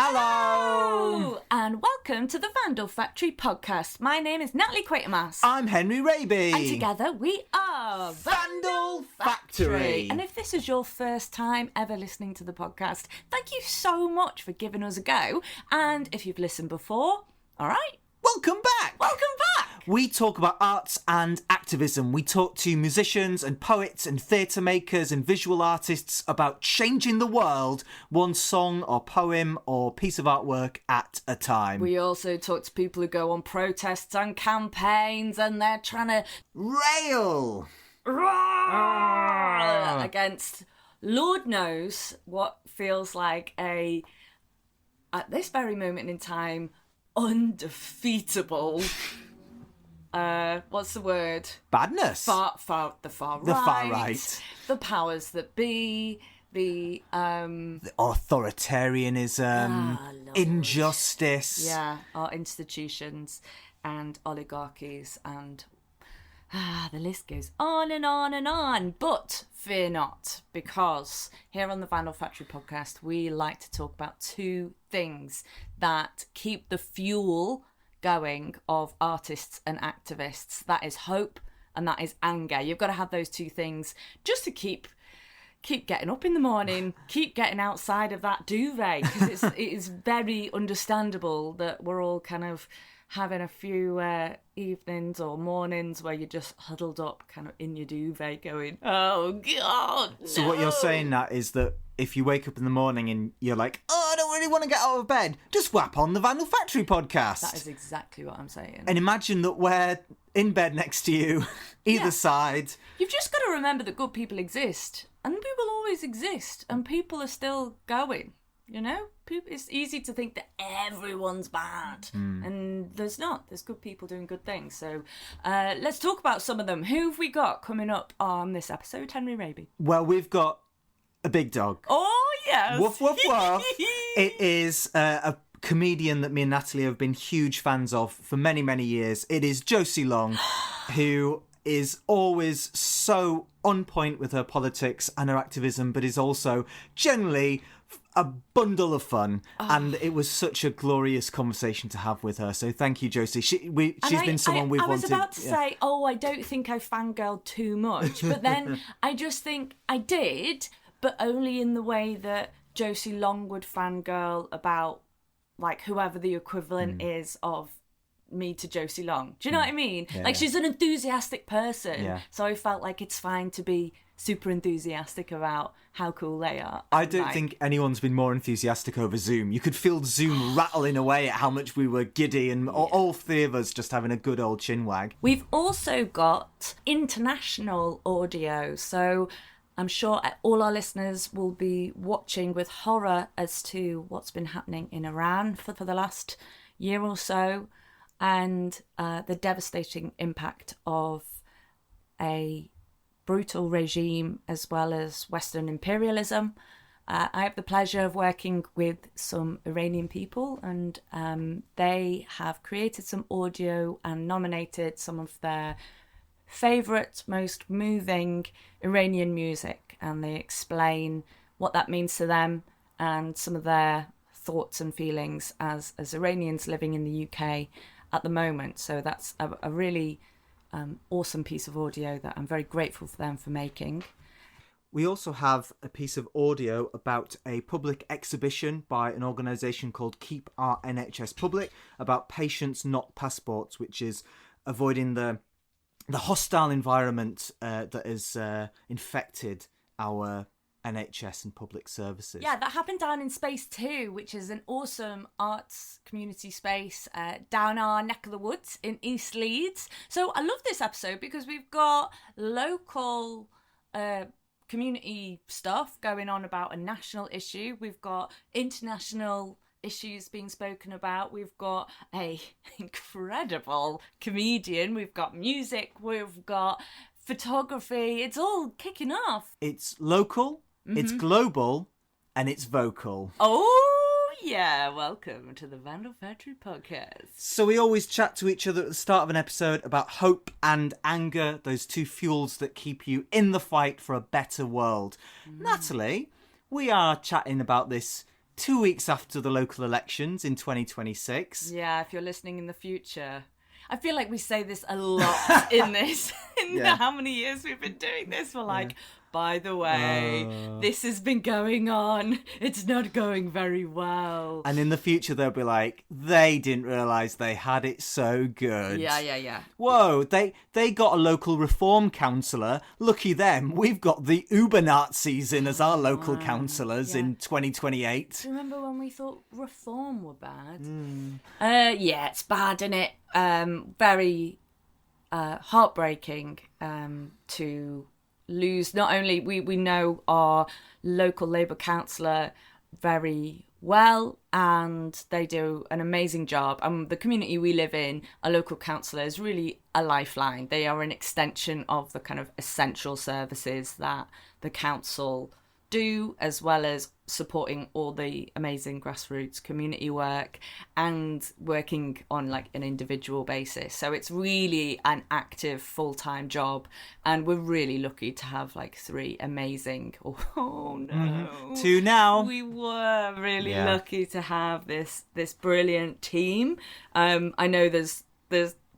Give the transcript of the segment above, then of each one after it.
Hello! And welcome to the Vandal Factory podcast. My name is Natalie Quatermass. I'm Henry Raby. And together we are Vandal Factory. And if this is your first time ever listening to the podcast, thank you so much for giving us a go. And if you've listened before, all right. Welcome back! Welcome back! We talk about arts and activism. We talk to musicians and poets and theatre makers and visual artists about changing the world, one song or poem or piece of artwork at a time. We also talk to people who go on protests and campaigns and they're trying to rail against Lord knows what feels like at this very moment in time, undefeatable. What's the word? Badness. The far right. The powers that be. The authoritarianism. Injustice. Yeah, our institutions and oligarchies and the list goes on and on and on. But fear not, because here on the Vandal Factory podcast, we like to talk about two things that keep the fuel going of artists and activists. That is hope and that is anger. You've got to have those two things just to keep getting up in the morning, keep getting outside of that duvet, because it is very understandable that we're all kind of having a few evenings or mornings where you're just huddled up kind of in your duvet going, oh God, no. So what you're saying, Nat, is that if you wake up in the morning and you're like, oh, I don't really want to get out of bed, just whap on the Vandal Factory podcast. That is exactly what I'm saying. And imagine that we're in bed next to you, either side. You've just got to remember that good people exist, and we will always exist, and people are still going. You know, it's easy to think that everyone's bad, and there's not. There's good people doing good things. So let's talk about some of them. Who have we got coming up on this episode, Henry Raby? Well, we've got a big dog. Oh, yes. Woof, woof, woof. It is a comedian that me and Natalie have been huge fans of for many, many years. It is Josie Long, who is always so on point with her politics and her activism, but is also generally a bundle of fun, and it was such a glorious conversation to have with her. So thank you, Josie. She's been someone we've wanted. I was about to say, I don't think I fangirled too much, but then I just think I did, but only in the way that Josie Long would fangirl about, like, whoever the equivalent is of me to Josie Long. Do you know what I mean? Yeah, like, she's an enthusiastic person, Yeah. so I felt like it's fine to be super enthusiastic about how cool they are. I don't think anyone's been more enthusiastic over Zoom. You could feel Zoom rattling away at how much we were giddy, and all three of us just having a good old chinwag. We've also got international audio, so I'm sure all our listeners will be watching with horror as to what's been happening in Iran for the last year or so, and the devastating impact of a brutal regime as well as Western imperialism. I have the pleasure of working with some Iranian people, and they have created some audio and nominated some of their favourite, most moving Iranian music, and they explain what that means to them and some of their thoughts and feelings as Iranians living in the UK at the moment. So that's a really awesome piece of audio that I'm very grateful for them for making. We also have a piece of audio about a public exhibition by an organisation called Keep the NHS Public about patients, not passports, which is avoiding the hostile environment that has infected our NHS and public services. Yeah, that happened down in Space 2, which is an awesome arts community space down our neck of the woods in East Leeds. So I love this episode because we've got local community stuff going on about a national issue. We've got international issues being spoken about. We've got a incredible comedian. We've got music. We've got photography. It's all kicking off. It's local, it's global, and it's vocal. Oh, yeah. Welcome to the Vandal Factory podcast. So we always chat to each other at the start of an episode about hope and anger, those two fuels that keep you in the fight for a better world. Natalie, we are chatting about this 2 weeks after the local elections in 2026. Yeah, if you're listening in the future. I feel like we say this a lot in this, how many years we've been doing this. We're like, by the way, this has been going on. It's not going very well. And in the future, they'll be like, they didn't realise they had it so good. Yeah. Whoa, they got a local reform councillor. Lucky them. We've got the Uber Nazis in as our local councillors in 2028. Do you remember when we thought reform were bad? Yeah, it's bad, isn't it? Very heartbreaking to lose. Not only we know our local Labour councillor very well, and they do an amazing job. And the community we live in, a local councillor is really a lifeline. They are an extension of the kind of essential services that the council do, as well as supporting all the amazing grassroots community work and working on like an individual basis. So it's really an active full-time job, and we're really lucky to have like 3 amazing Two now. We were really lucky to have this brilliant team. I know there's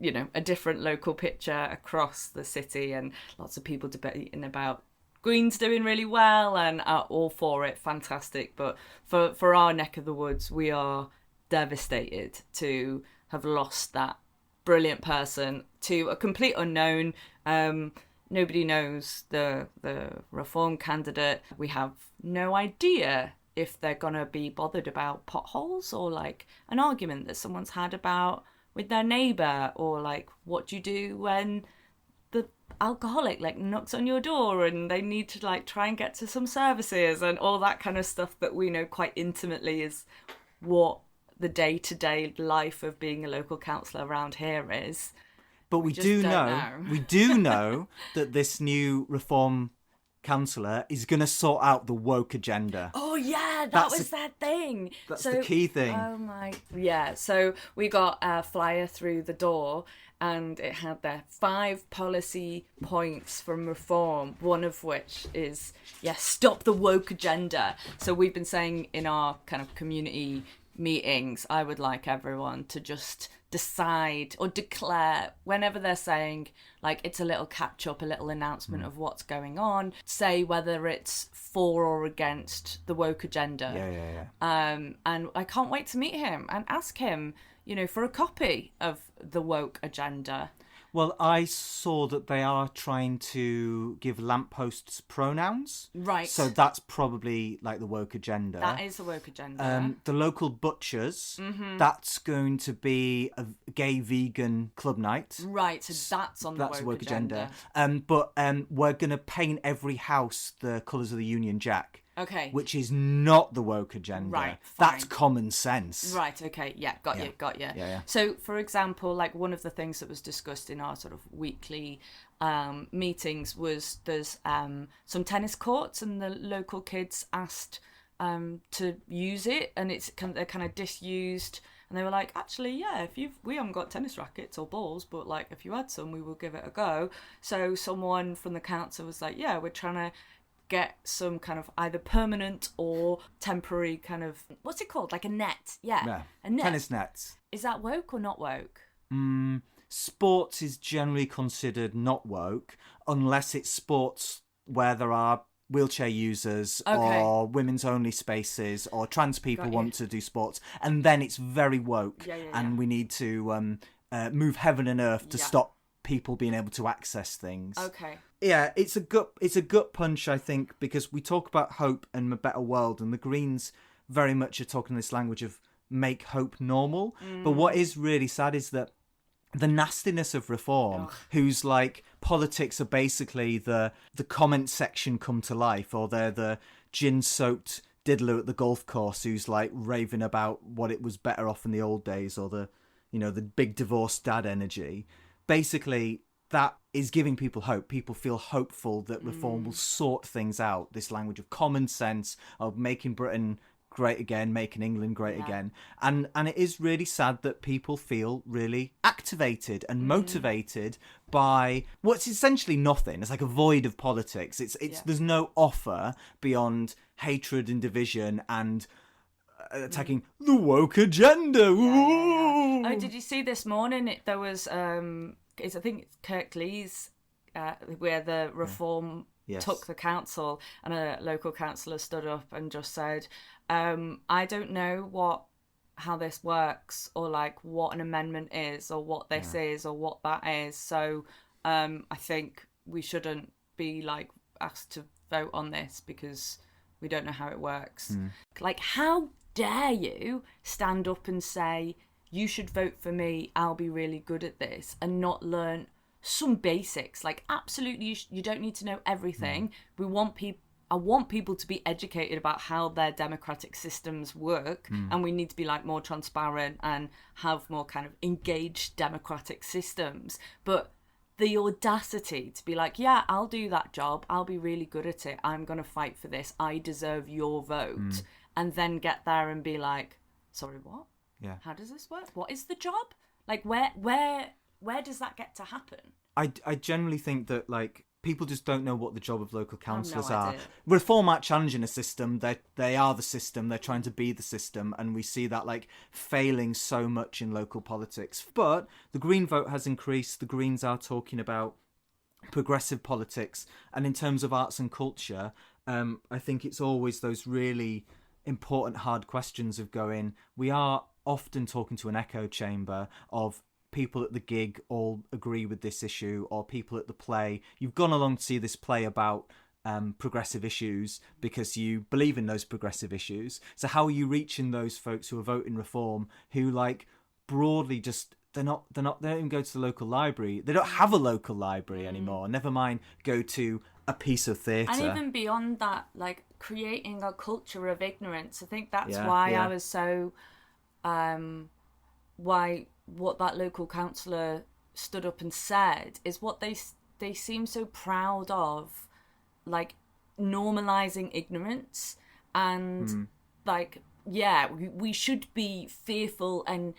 you know, a different local picture across the city, and lots of people debating about Green's doing really well and are all for it, fantastic. But for our neck of the woods, we are devastated to have lost that brilliant person to a complete unknown. Nobody knows the reform candidate. We have no idea if they're going to be bothered about potholes or like an argument that someone's had about with their neighbour, or like what do you do when the alcoholic like knocks on your door and they need to like try and get to some services, and all that kind of stuff that we know quite intimately is what the day-to-day life of being a local councillor around here is. But we do know that this new reform councillor is going to sort out the woke agenda. Oh yeah, that was that thing. That's the key thing. Oh my, yeah. So we got a flyer through the door, and it had their 5 policy points from reform, one of which is, stop the woke agenda. So we've been saying in our kind of community meetings, I would like everyone to just decide or declare whenever they're saying like it's a little catch up, a little announcement of what's going on, say whether it's for or against the woke agenda. And I can't wait to meet him and ask him, you know, for a copy of the woke agenda. Well, I saw that they are trying to give lampposts pronouns. Right. So that's probably like the woke agenda. That is the woke agenda. The local butchers, that's going to be a gay vegan club night. Right, so that's on the woke agenda. But we're going to paint every house the colours of the Union Jack. Okay. Which is not the woke agenda. Right, that's common sense. Right, okay, got you. Yeah. So, for example, like one of the things that was discussed in our sort of weekly meetings was there's some tennis courts, and the local kids asked to use it, and they're kind of disused. And they were like, actually, we haven't got tennis rackets or balls, but like if you had some, we will give it a go. So someone from the council was like, we're trying to get some kind of either permanent or temporary kind of, what's it called? Like a net. Yeah. A net. Tennis nets. Is that woke or not woke? Sports is generally considered not woke unless it's sports where there are wheelchair users or women's only spaces or trans people want to do sports, and then it's very woke. And we need to move heaven and earth to stop people being able to access things. Okay. Yeah, it's a gut punch, I think, because we talk about hope and a better world, and the Greens very much are talking this language of make hope normal. But what is really sad is that the nastiness of reform, whose like politics are basically the comment section come to life, or they're the gin-soaked diddler at the golf course who's like raving about what it was better off in the old days, or the big divorced dad energy. Basically, that is giving people hope. People feel hopeful that reform will sort things out. This language of common sense, of making Britain great again, making England great again. And it is really sad that people feel really activated and motivated by what's essentially nothing. It's like a void of politics. There's no offer beyond hatred and division and attacking the woke agenda. Ooh. Oh, did you see this morning? There was, I think it's Kirklees, where the Reform took the council, and a local councillor stood up and just said, I don't know how this works, or like what an amendment is, or what this is, or what that is. So I think we shouldn't be like asked to vote on this because we don't know how it works. Like, how dare you stand up and say, you should vote for me, I'll be really good at this, and not learn some basics. Like, absolutely, you don't need to know everything. I want people to be educated about how their democratic systems work, and we need to be like more transparent and have more kind of engaged democratic systems. But the audacity to be like, yeah, I'll do that job, I'll be really good at it, I'm going to fight for this, I deserve your vote, and then get there and be like, sorry, what? Yeah. How does this work? What is the job? Like, where does that get to happen? I generally think that, like, people just don't know what the job of local councillors are. idea. Reform aren't challenging a system. They are the system. They're trying to be the system. And we see that, like, failing so much in local politics. But the Green vote has increased. The Greens are talking about progressive politics. And in terms of arts and culture, I think it's always those really important, hard questions of going, we are often talking to an echo chamber of people at the gig all agree with this issue, or people at the play. You've gone along to see this play about progressive issues because you believe in those progressive issues. So how are you reaching those folks who are voting reform, who, like, broadly just they don't even go to the local library. They don't have a local library anymore. Never mind go to a piece of theatre. And even beyond that, like, creating a culture of ignorance. I think that's why I was so what that local councillor stood up and said is what they seem so proud of, like, normalising ignorance, and like, we should be fearful and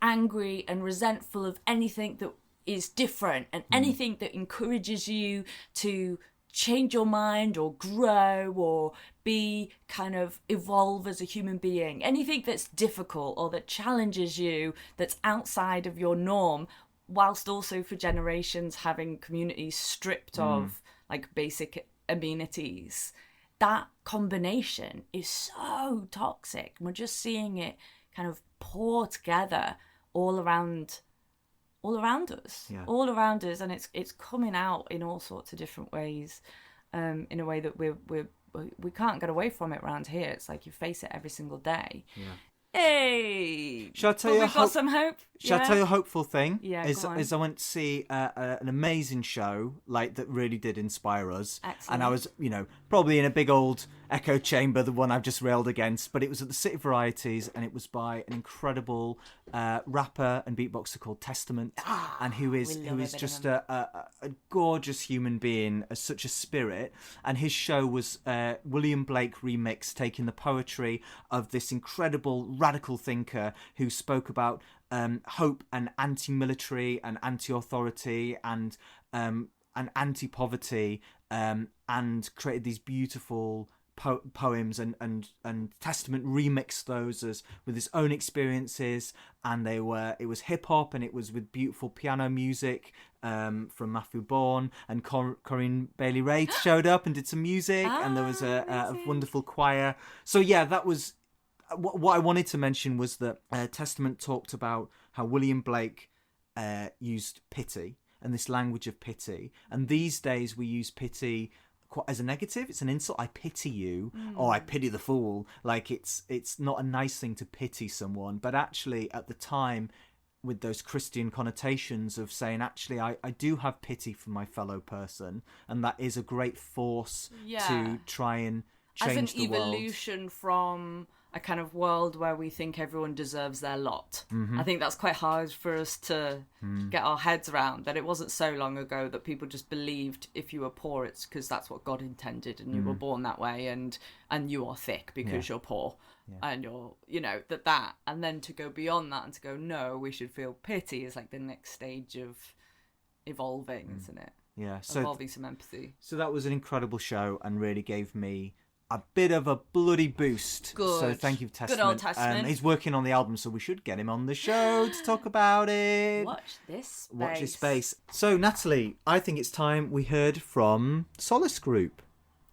angry and resentful of anything that is different, and anything that encourages you to change your mind or grow or be kind of evolve as a human being. Anything that's difficult or that challenges you, that's outside of your norm, whilst also for generations having communities stripped of like basic amenities. That combination is so toxic. We're just seeing it kind of pour together all around us, all around us, and it's coming out in all sorts of different ways, in a way that we can't get away from it around here. It's like you face it every single day. Hey, shall I tell you? We've got some hope. Shall I tell you a hopeful thing? Yeah, go on. Is I went to see an amazing show, like, that really did inspire us. Excellent. And I was, probably in a big old echo chamber, the one I've just railed against, but it was at the City Varieties, and it was by an incredible rapper and beatboxer called Testament, and who is just a gorgeous human being, such a spirit. And his show was William Blake remix, taking the poetry of this incredible radical thinker who spoke about hope and anti-military and anti-authority and anti-poverty, and created these beautiful poems, and Testament remixed those with his own experiences, and it was hip hop, and it was with beautiful piano music from Matthew Bourne, and Corinne Bailey Ray showed up and did some music, and there was a wonderful choir. So that was what I wanted to mention, was that Testament talked about how William Blake used pity, and this language of pity, and these days we use pity quite as a negative. It's an insult. I pity you, or I pity the fool. Like, it's not a nice thing to pity someone, but actually at the time, with those Christian connotations of saying, actually, I do have pity for my fellow person, and that is a great force to try and change the world. As an evolution from a kind of world where we think everyone deserves their lot. I think that's quite hard for us to get our heads around, that it wasn't so long ago that people just believed if you were poor, it's because that's what God intended, and you were born that way, and you are thick because you're poor, and you're, that, and then to go beyond that and to go, no, we should feel pity, is like the next stage of evolving, isn't it? Yeah, so evolving some empathy. So that was an incredible show, and really gave me a bit of a bloody boost. Good. So thank you, Testament. Good old Testament. He's working on the album, so we should get him on the show to talk about it. Watch this space. Watch this space. So, Natalie, I think it's time we heard from Solace Group.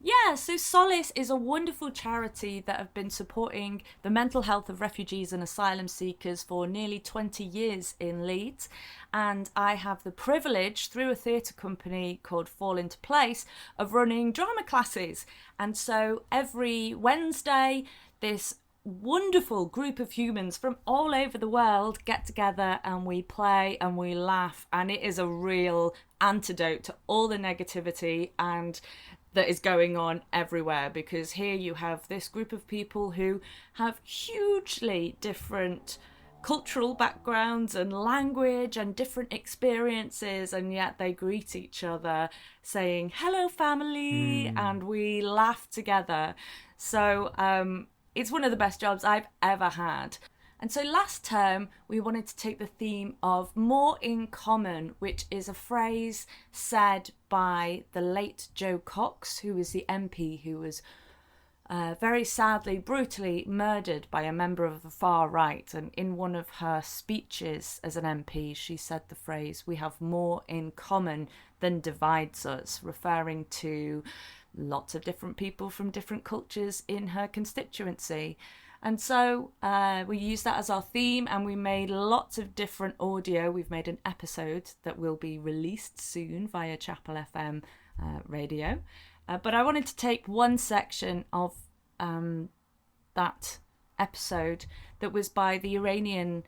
Yeah, so Solace is a wonderful charity that have been supporting the mental health of refugees and asylum seekers for nearly 20 years in Leeds. And I have the privilege, through a theatre company called Fall Into Place, of running drama classes. And so every Wednesday, this wonderful group of humans from all over the world get together and we play and we laugh. And it is a real antidote to all the negativity and that is going on everywhere, because here you have this group of people who have hugely different cultural backgrounds and language and different experiences, and yet they greet each other saying hello family and we laugh together. So it's one of the best jobs I've ever had. And so last term, we wanted to take the theme of more in common, which is a phrase said by the late Jo Cox, who was the MP who was very sadly, brutally murdered by a member of the far right. And in one of her speeches as an MP, she said the phrase, "We have more in common than divides us," referring to lots of different people from different cultures in her constituency. And so we used that as our theme, and we made lots of different audio. We've made an episode that will be released soon via Chapel FM radio. But I wanted to take one section of that episode that was by the Iranian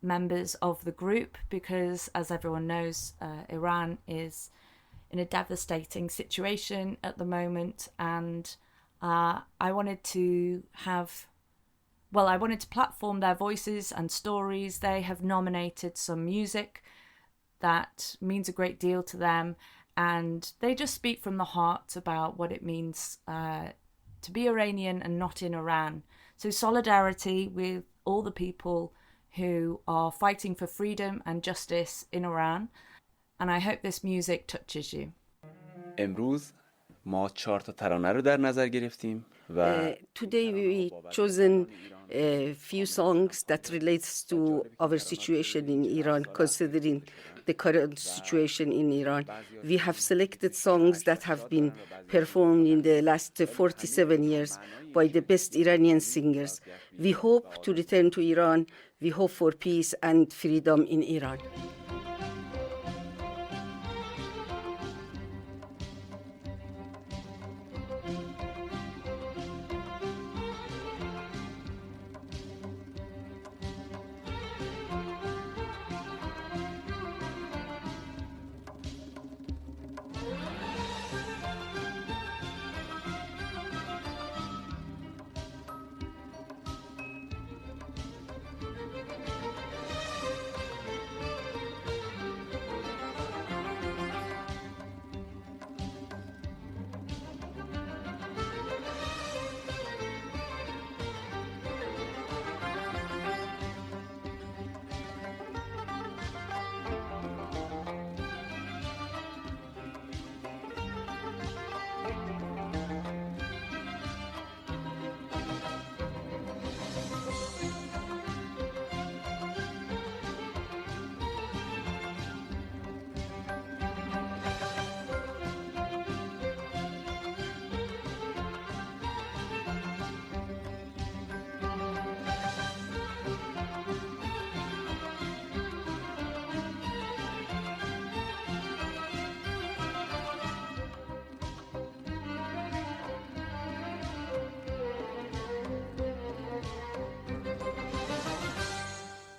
members of the group, because, as everyone knows, Iran is in a devastating situation at the moment, and I wanted to platform their voices and stories. They have nominated some music that means a great deal to them, and they just speak from the heart about what it means to be Iranian and not in Iran. So solidarity with all the people who are fighting for freedom and justice in Iran, and I hope this music touches you. امروز ما 4 تا ترانه رو در نظر گرفتیم و Today we chosen a few songs that relates to our situation in Iran, considering the current situation in Iran. We have selected songs that have been performed in the last 47 years by the best Iranian singers. We hope to return to Iran. We hope for peace and freedom in Iran.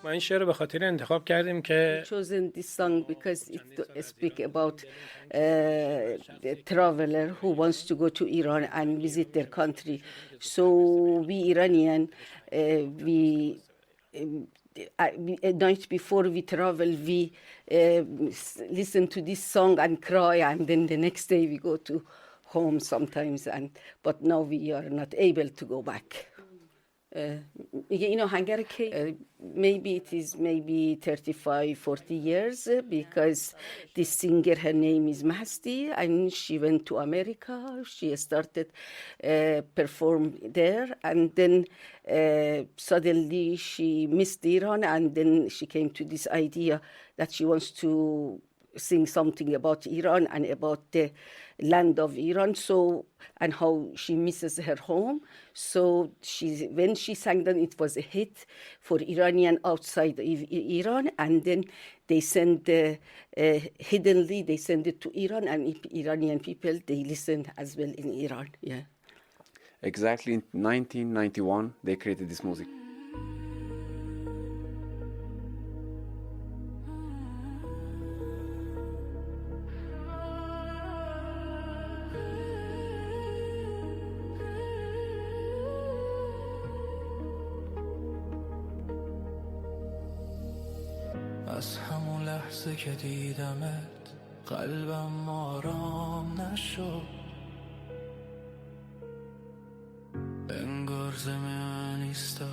ما این شعر رو به خاطر انتخاب کردیم که Chosen this song because it speaks about the traveler who wants to go to Iran and visit their country. So we Iranian, a night before we travel, we listen to this song and cry, and then the next day we go to home sometimes. But now we are not able to go back. میگه اینو هنگر کی maybe it is maybe 35, 40 years because this singer, her name is Mahsti, and she went to America. She started perform there, and then suddenly she missed Iran, and then she came to this idea that she wants to sing something about Iran and about the land of Iran, so, and how she misses her home. So when she sang that, it was a hit for Iranian outside Iran, and then they send hiddenly they send it to Iran, and Iranian people, they listened as well in Iran. Yeah. Exactly in 1991, they created this music. از همون لحظه که دیدمت قلبم آرام نشد انگار زمین ایستاد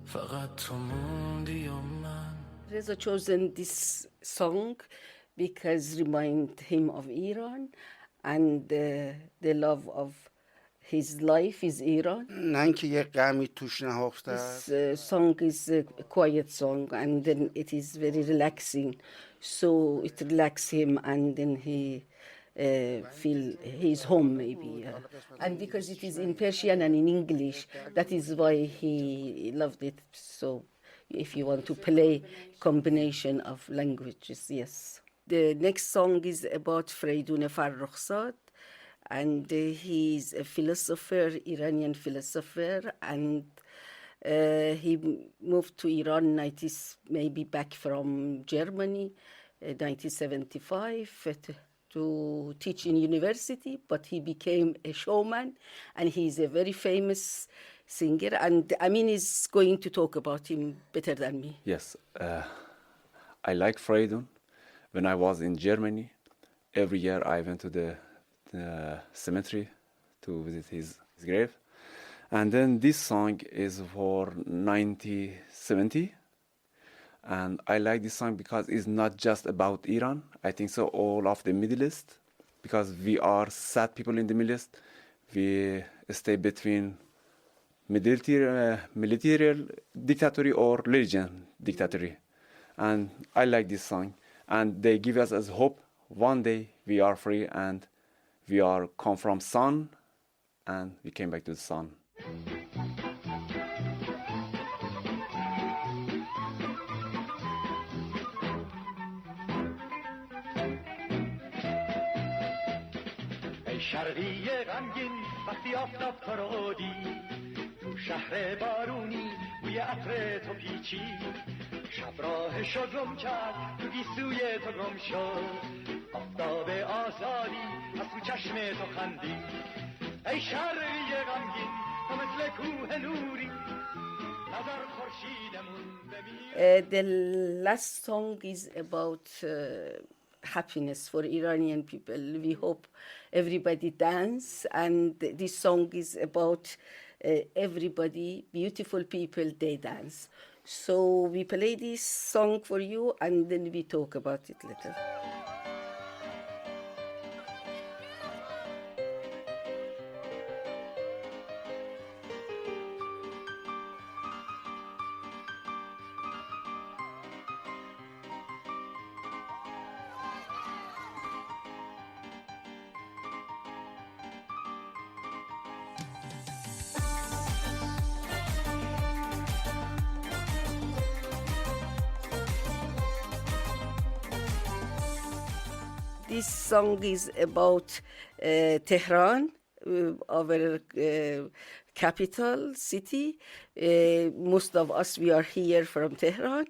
فقط تو موندی و من. Reza chosen this song because remind him of Iran and the love of his life is Iran. نه اینکه یه غمی توش نهفته است. This song is a quiet song, and then it is very relaxing. So it relaxes him, and then he feel he's home maybe. And because it is in Persian and in English, that is why he loved it. So if you want to play combination of languages, yes. The next song is about Freidoun Farrokhzad. And he's a philosopher, Iranian philosopher, and he moved to Iran maybe back from Germany, 1975, to teach in university, but he became a showman, and he's a very famous singer, and Amin is going to talk about him better than me. Yes, I like Freidoun. When I was in Germany, every year I went to the cemetery to visit his grave. And then this song is for 1970. And I like this song because it's not just about Iran. I think so all of the Middle East, because we are sad people in the Middle East. We stay between military dictatorship or religion dictatorship. And I like this song. And they give us as hope one day we are free and we are come from sun and we came back to the sun. ای شرقی غمگین وقتی آفتاب تو رو دید تو شهر بارونی بوی عطر تو پیچید شب راهشو گم کرد تو گیسوی تو گم شد آفتاب آزادی از تو چشم تو خندید ای شرقی غمگین تو مثل کوه نوری نظر خورشیدمون ببین. The last song is about happiness for Iranian people. We hope everybody dance, and this song is about everybody, beautiful people, they dance. So we play this song for you, and then we talk about it later. This song is about Tehran, our capital city. Most of us, we are here from Tehran,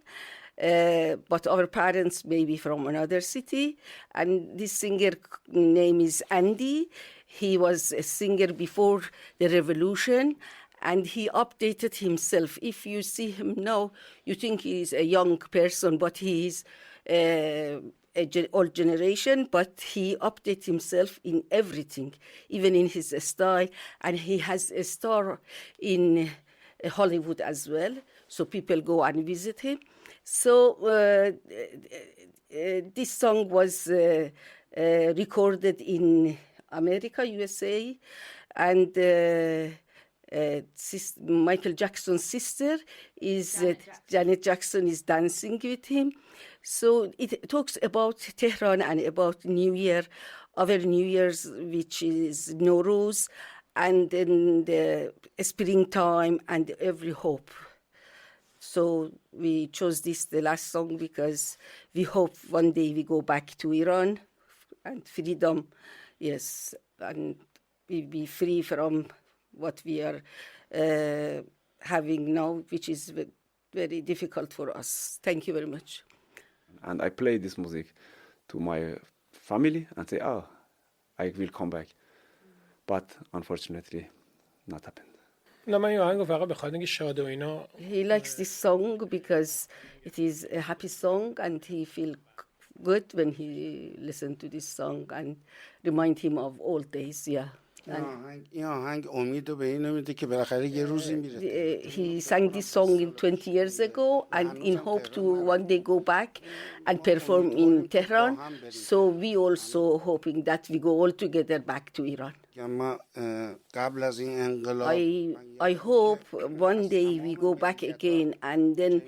but our parents may be from another city. And this singer name is Andy. He was a singer before the revolution, and he updated himself. If you see him now, you think he's a young person, but he is old generation, but he updated himself in everything, even in his style, and he has a star in Hollywood as well. So people go and visit him. So this song was recorded in America, USA, and Michael Jackson's sister is Janet Jackson is dancing with him. So it talks about Tehran and about New Year, our New Year's, which is Nowruz, and then the springtime and every hope. So we chose this, the last song, because we hope one day we go back to Iran and freedom, yes, and we be free from what we are having now, which is very difficult for us. Thank you very much. And I play this music to my family and say, oh, I will come back. But unfortunately, not happened. نه من این آهنگو فقط به خاطر اینکه شاد و اینا. He likes this song because it is a happy song and he feel good when he listen to this song and remind him of old days. Yeah. این آهنگ امید رو به این میده که بالاخره یه روزی میره. He sang this song 20 years ago and in hope to one day go back and perform in Tehran. So we also hoping that we go all together back to Iran. ما قبل از این انقلاب I hope one day we go back again and then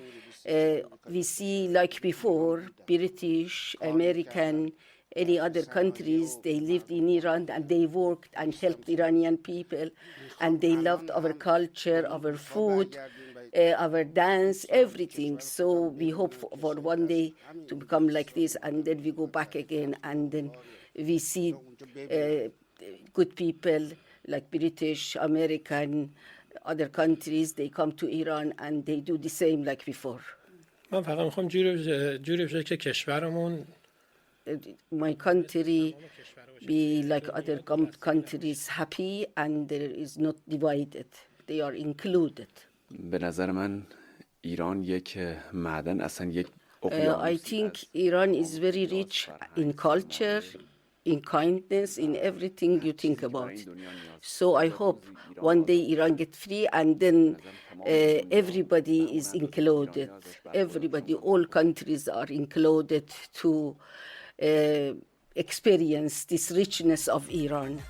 we see like before British, American, any other countries, they lived in Iran and they worked and helped Iranian people and they loved our culture, our food, our dance, everything. So we hope for one day to become like this and then we go back again and then we see good people like British, American, other countries, they come to Iran and they do the same like before. من فقط میخوام جوری بشه که کشورمون My country be like other countries happy and there is not divided. They are included. به نظر من ایران یک معدن اصلا یک I think Iran is very rich in culture, in kindness, in everything you think about. So I hope one day Iran get free and then everybody is included. Everybody, all countries are included to experience this richness of Iran.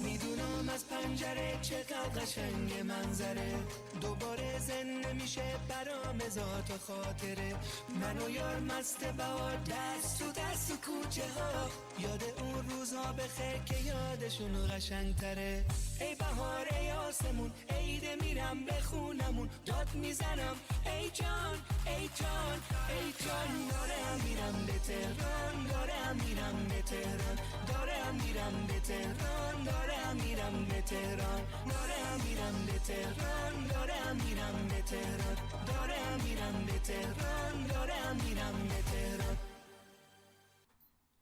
میدونم از پنجره چقدر قشنگ منظره دوباره زنده میشه برام ذات خاطره من و یار مست بهار دست تو دست و کوچه ها یاد اون روزا بخیر که یادشون قشنگ تره ای بهار ای آسمون عیده میرم به خونمون داد میزنم ای جان ای جان ای جان دارم میرم به تهران دارم میرم به تهران دارم میرم به تهران دارم میرم به تهران دارم میرم به تهران دارم میرم به تهران دارم میرم به تهران دارم میرم به تهران.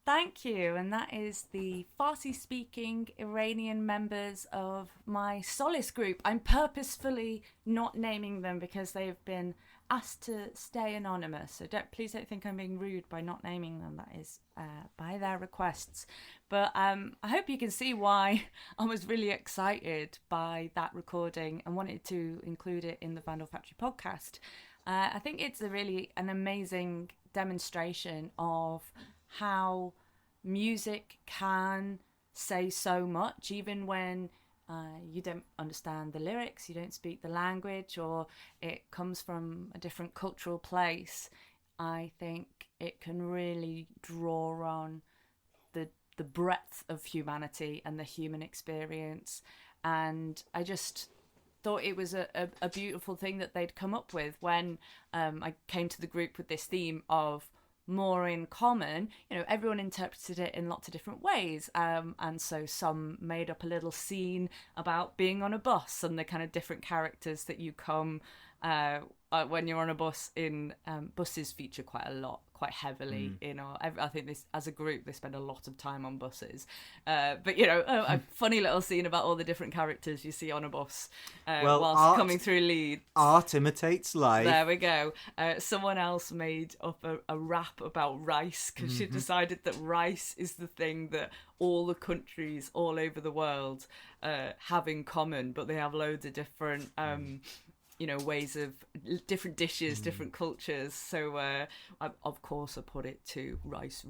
Thank you, and that is the Farsi-speaking Iranian members of my Solace group. I'm purposefully not naming them because they've been asked to stay anonymous, so please don't think I'm being rude by not naming them. That is by their requests. But I hope you can see why I was really excited by that recording and wanted to include it in the Vandal Factory podcast. I think it's an amazing demonstration of how music can say so much, even when you don't understand the lyrics, you don't speak the language, or it comes from a different cultural place. I think it can really draw on the breadth of humanity and the human experience. And I just thought it was a beautiful thing that they'd come up with when I came to the group with this theme of more in common. You know, everyone interpreted it in lots of different ways, and so some made up a little scene about being on a bus and the kind of different characters that you come when you're on a bus buses feature quite heavily in our. I think this as a group they spend a lot of time on buses, but you know, a funny little scene about all the different characters you see on a bus whilst coming through Leeds. Art imitates life. There we go. Someone else made up a rap about rice because she decided that rice is the thing that all the countries all over the world have in common, but they have loads of different ways of different dishes, different cultures. So of course I put it to rice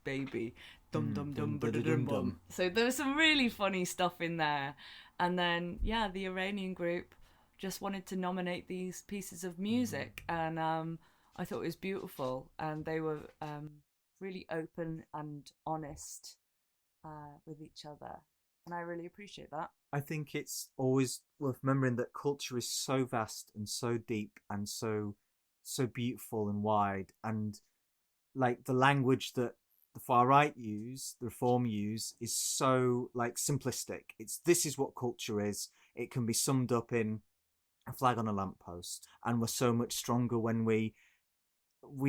baby, dum dum dum dum dum. So there was some really funny stuff in there. And then the Iranian group just wanted to nominate these pieces of music, and I thought it was beautiful, and they were really open and honest with each other, and I really appreciate that. I think it's always worth remembering that culture is so vast and so deep and so beautiful and wide, and like the language that the far right use, the reform use, is so like simplistic. This is what culture is. It can be summed up in a flag on a lamppost, and we're so much stronger when we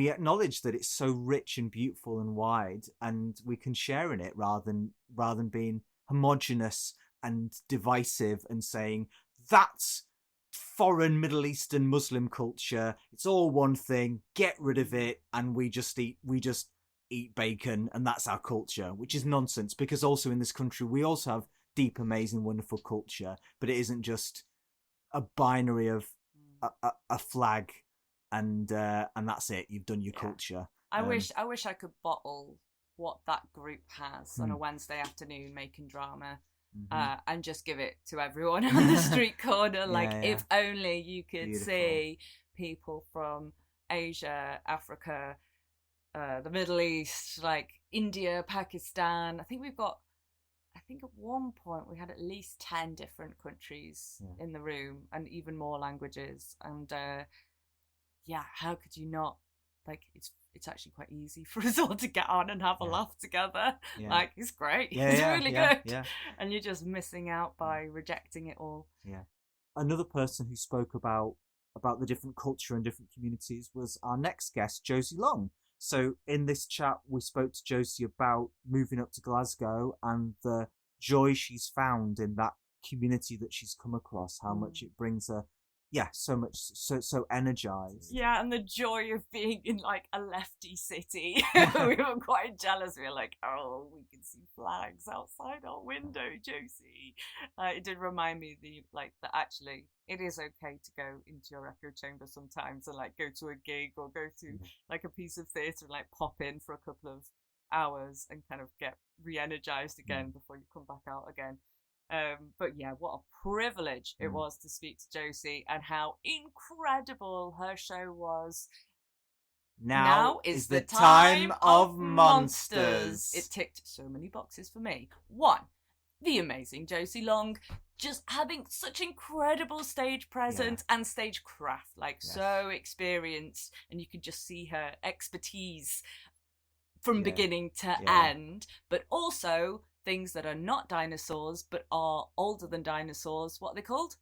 acknowledge that it's so rich and beautiful and wide, and we can share in it rather than being homogenous and divisive and saying that's foreign Middle Eastern Muslim culture, it's all one thing, get rid of it, and we just eat bacon and that's our culture, which is nonsense, because also in this country we also have deep, amazing, wonderful culture, but it isn't just a binary of a flag and that's it, you've done your culture. I wish I could bottle what that group has on a Wednesday afternoon making drama, and just give it to everyone on the street corner. If only you could see people from Asia, Africa, the Middle East, like India, Pakistan. I think at one point we had at least 10 different countries in the room, and even more languages. And how could you not? Like, it's actually quite easy for us all to get on and have a laugh together. Like, it's great. It's really good. Yeah. And you're just missing out by rejecting it all. Yeah. Another person who spoke about the different culture and different communities was our next guest, Josie Long. So in this chat, we spoke to Josie about moving up to Glasgow and the joy she's found in that community that she's come across, how much it brings her, so much, so energized. Yeah, and the joy of being in like a lefty city. We were quite jealous. We were like, oh, we can see flags outside our window, Josie. It did remind me that actually it is okay to go into your echo chamber sometimes and like go to a gig or go to like a piece of theatre and like pop in for a couple of hours and kind of get re-energized again before you come back out again. But what a privilege it was to speak to Josie, and how incredible her show was. Now is the time of monsters. It ticked so many boxes for me. 1, the amazing Josie Long, just having such incredible stage presence and stage craft, so experienced, and you could just see her expertise from beginning to end, but also things that are not dinosaurs but are older than dinosaurs. What are they called?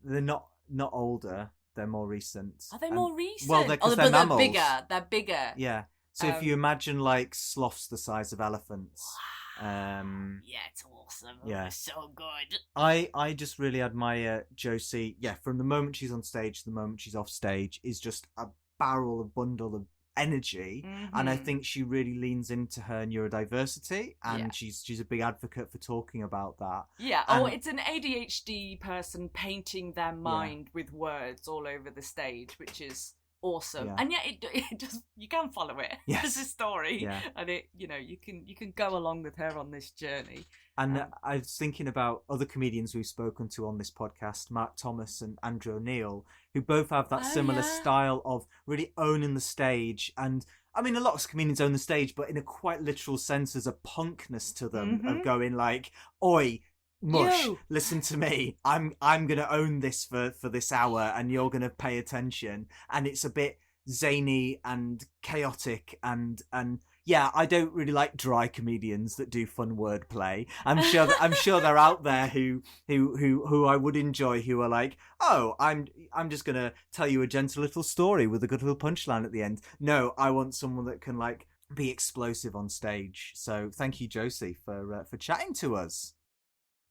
They're not older. They're more recent. Are they more recent? Well, they're mammals. They're bigger. Yeah. So if you imagine like sloths the size of elephants. It's awesome. Yeah. It's so good. I just really admire Josie. Yeah, from the moment she's on stage to the moment she's off stage is just a bundle of energy, and I think she really leans into her neurodiversity, and she's a big advocate for talking about that. It's an ADHD person painting their mind with words all over the stage, which is awesome. And yet it just, you can follow it. It's a story, and it, you can go along with her on this journey. And I was thinking about other comedians we've spoken to on this podcast, Mark Thomas and Andrew O'Neill, who both have that similar style of really owning the stage. And I mean, a lot of comedians own the stage, but in a quite literal sense, there's a punkness to them of going like, oi, mush, listen to me. I'm going to own this for this hour, and you're going to pay attention. And it's a bit zany and chaotic, and yeah, I don't really like dry comedians that do fun wordplay. I'm sure they're out there who I would enjoy, who are like, oh, I'm just gonna tell you a gentle little story with a good little punchline at the end. No, I want someone that can like be explosive on stage. So thank you, Josie, for chatting to us.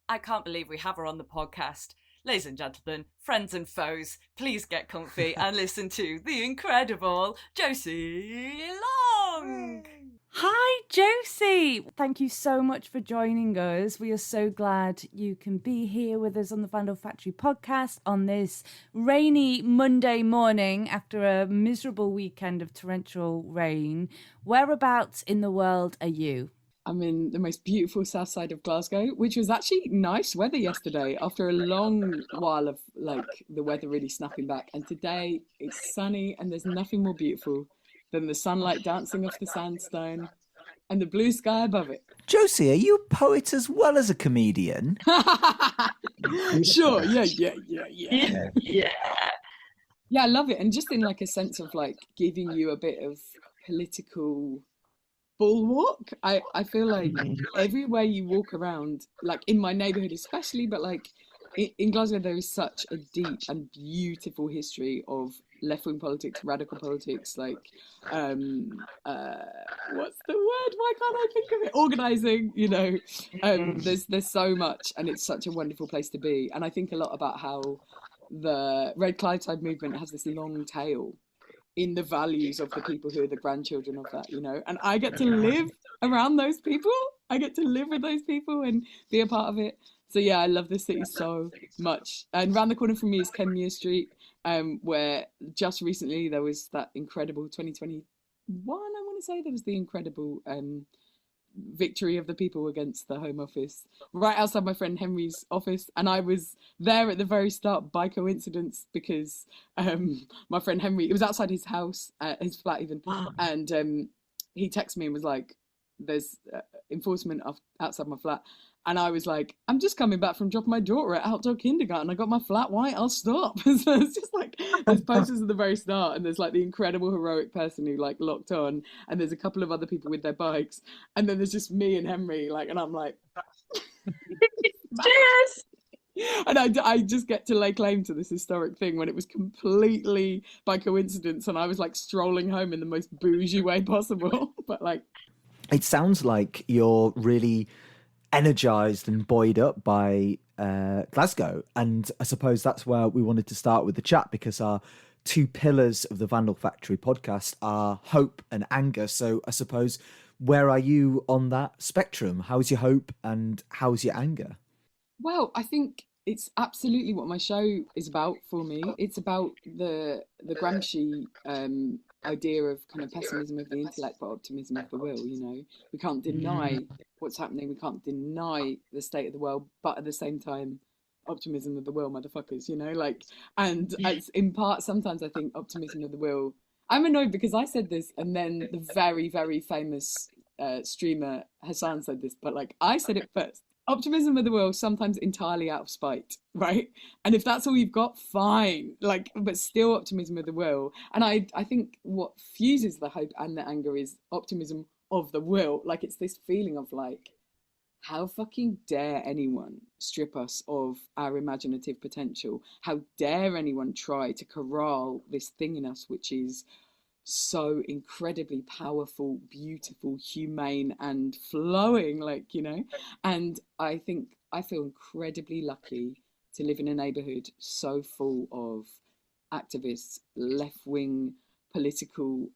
I can't believe we have her on the podcast. Ladies and gentlemen, friends and foes, please get comfy and listen to the incredible Josie Long. Hi, Josie. Thank you so much for joining us. We are so glad you can be here with us on the Vandal Factory podcast on this rainy Monday morning after a miserable weekend of torrential rain. Whereabouts in the world are you? I'm in the most beautiful south side of Glasgow, which was actually nice weather yesterday after a long while of like the weather really snapping back. And today it's sunny and there's nothing more beautiful than the sunlight dancing off the sandstone and the blue sky above it. Josie, are you a poet as well as a comedian? Sure, yeah. Yeah, I love it. And just in like a sense of like giving you a bit of political bulwark. I feel like everywhere you walk around, like in my neighborhood especially, but like in Glasgow there is such a deep and beautiful history of left-wing politics, radical politics, like what's the word, why can't I think of it, organizing, you know. There's so much, and it's such a wonderful place to be. And I think a lot about how the Red Clydeside movement has this long tail in the values of the people who are the grandchildren of that, you know. And I get to live around those people. I get to live with those people and be a part of it. So yeah, I love this city so much. And around the corner from me is Kenmure Street, where just recently there was that incredible 2021, I want to say, there was the incredible victory of the people against the Home Office, right outside my friend Henry's office. And I was there at the very start by coincidence because my friend Henry, it was outside his house, his flat even, and he texted me and was like, there's enforcement outside my flat. And I was like, I'm just coming back from dropping my daughter at outdoor kindergarten. I got my flat white, I'll stop. So it's just like, there's posters at the very start, and there's like the incredible heroic person who like locked on, and there's a couple of other people with their bikes, and then there's just me and Henry, like, and I'm like, cheers! And I just get to lay claim to this historic thing when it was completely by coincidence, and I was like strolling home in the most bougie way possible. But like, it sounds like you're really energised and buoyed up by Glasgow, and I suppose that's where we wanted to start with the chat, because our two pillars of the Vandal Factory podcast are hope and anger. So I suppose, where are you on that spectrum? How's your hope and how's your anger? Well, I think it's absolutely what my show is about for me. It's about the Gramsci idea of kind of pessimism of the intellect but optimism of the will, you know. We can't deny what's happening, we can't deny the state of the world, but at the same time, optimism of the will, motherfuckers, you know, like. And it's in part, sometimes I think optimism of the will, I'm annoyed because I said this and then the very, very famous streamer Hassan said this, but like I said it first. Optimism of the will, sometimes entirely out of spite, right? And if that's all you've got, fine. Like, but still optimism of the will. And I think what fuses the hope and the anger is optimism of the will. Like, it's this feeling of like, how fucking dare anyone strip us of our imaginative potential? How dare anyone try to corral this thing in us, which is so incredibly powerful, beautiful, humane and flowing, like, you know. And I think I feel incredibly lucky to live in a neighborhood so full of activists, left-wing political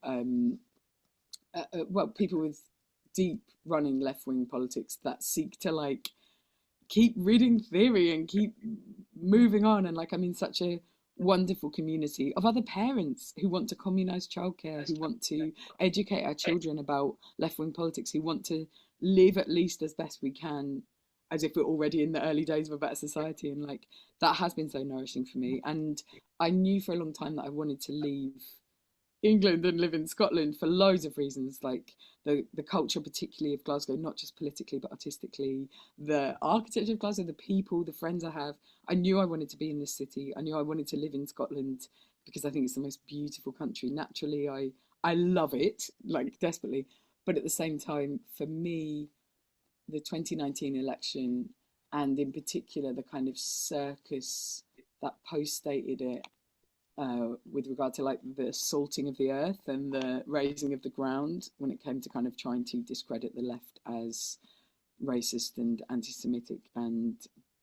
people with deep running left-wing politics that seek to like keep reading theory and keep moving on. And like, I'm in such a wonderful community of other parents who want to communise childcare, who want to educate our children about left-wing politics, who want to live at least as best we can as if we're already in the early days of a better society. And like, that has been so nourishing for me. And I knew for a long time that I wanted to leave England and live in Scotland for loads of reasons, like the culture particularly of Glasgow, not just politically but artistically, the architecture of Glasgow, the people, the friends I have. I knew I wanted to be in this city. I knew I wanted to live in Scotland because I think it's the most beautiful country. Naturally, I love it, like, desperately. But at the same time, for me, the 2019 election, and in particular the kind of circus that post-stated it, with regard to like the salting of the earth and the raising of the ground, when it came to kind of trying to discredit the left as racist and anti-Semitic and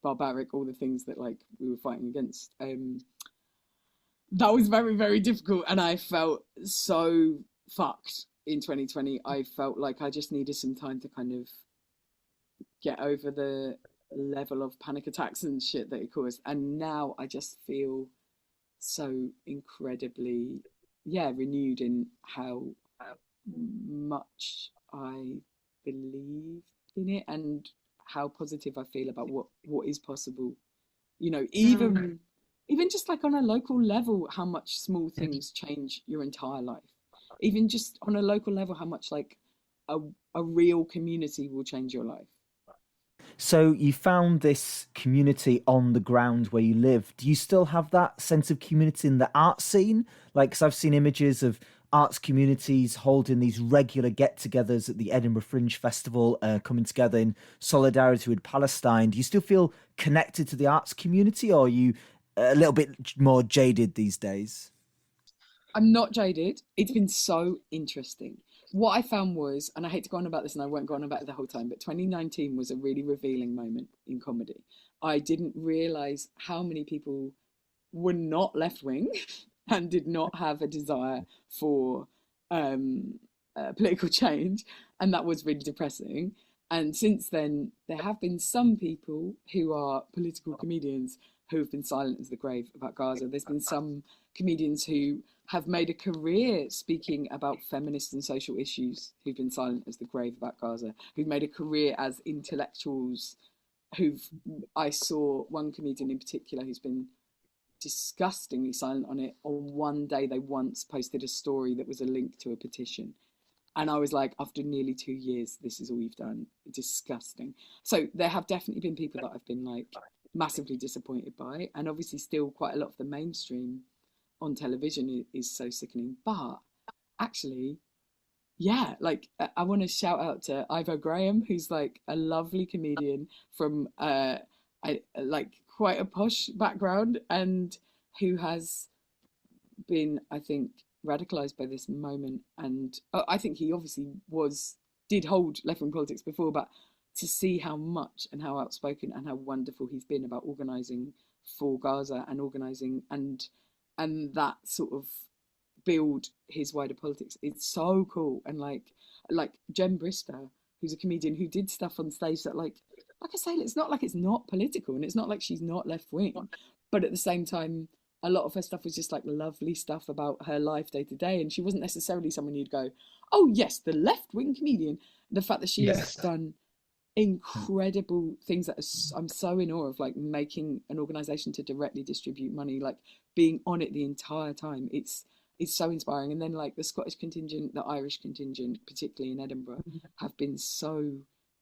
barbaric, all the things that like we were fighting against. That was very, very difficult, and I felt so fucked in 2020. I felt like I just needed some time to kind of get over the level of panic attacks and shit that it caused. And now I just feel so incredibly, renewed in how much I believe in it and how positive I feel about what is possible. You know, even just like on a local level, how much small things change your entire life. Even just on a local level, how much like a real community will change your life. So you found this community on the ground where you live. Do you still have that sense of community in the art scene? Like, 'cause I've seen images of arts communities holding these regular get-togethers at the Edinburgh Fringe Festival, coming together in solidarity with Palestine. Do you still feel connected to the arts community, or are you a little bit more jaded these days? I'm not jaded. It's been so interesting. What I found was, and I hate to go on about this and I won't go on about it the whole time, but 2019 was a really revealing moment in comedy. I didn't realise how many people were not left-wing and did not have a desire for political change, and that was really depressing. And since then, there have been some people who are political comedians who have been silent as the grave about Gaza. There's been some comedians who have made a career speaking about feminist and social issues who've been silent as the grave about Gaza, who've made a career as intellectuals I saw one comedian in particular who's been disgustingly silent on it. On one day, they once posted a story that was a link to a petition. And I was like, after nearly 2 years, this is all you've done. Disgusting. So there have definitely been people that I've been like massively disappointed by. And obviously still quite a lot of the mainstream on television is so sickening. But actually, like I want to shout out to Ivo Graham, who's like a lovely comedian from like quite a posh background, and who has been, I think, radicalized by this moment. And I think he obviously did hold left-wing politics before, but to see how much and how outspoken and how wonderful he's been about organising for Gaza and organising and that sort of build his wider politics, it's so cool. And like Jen Brister, who's a comedian who did stuff on stage that like I say, it's not like it's not political, and it's not like she's not left-wing, but at the same time, a lot of her stuff was just like lovely stuff about her life day to day, and she wasn't necessarily someone you'd go, oh yes, the left-wing comedian. The fact that she has done incredible things that I'm so in awe of, like making an organisation to directly distribute money, like being on it the entire time. It's so inspiring. And then like the Scottish contingent, the Irish contingent, particularly in Edinburgh, have been so...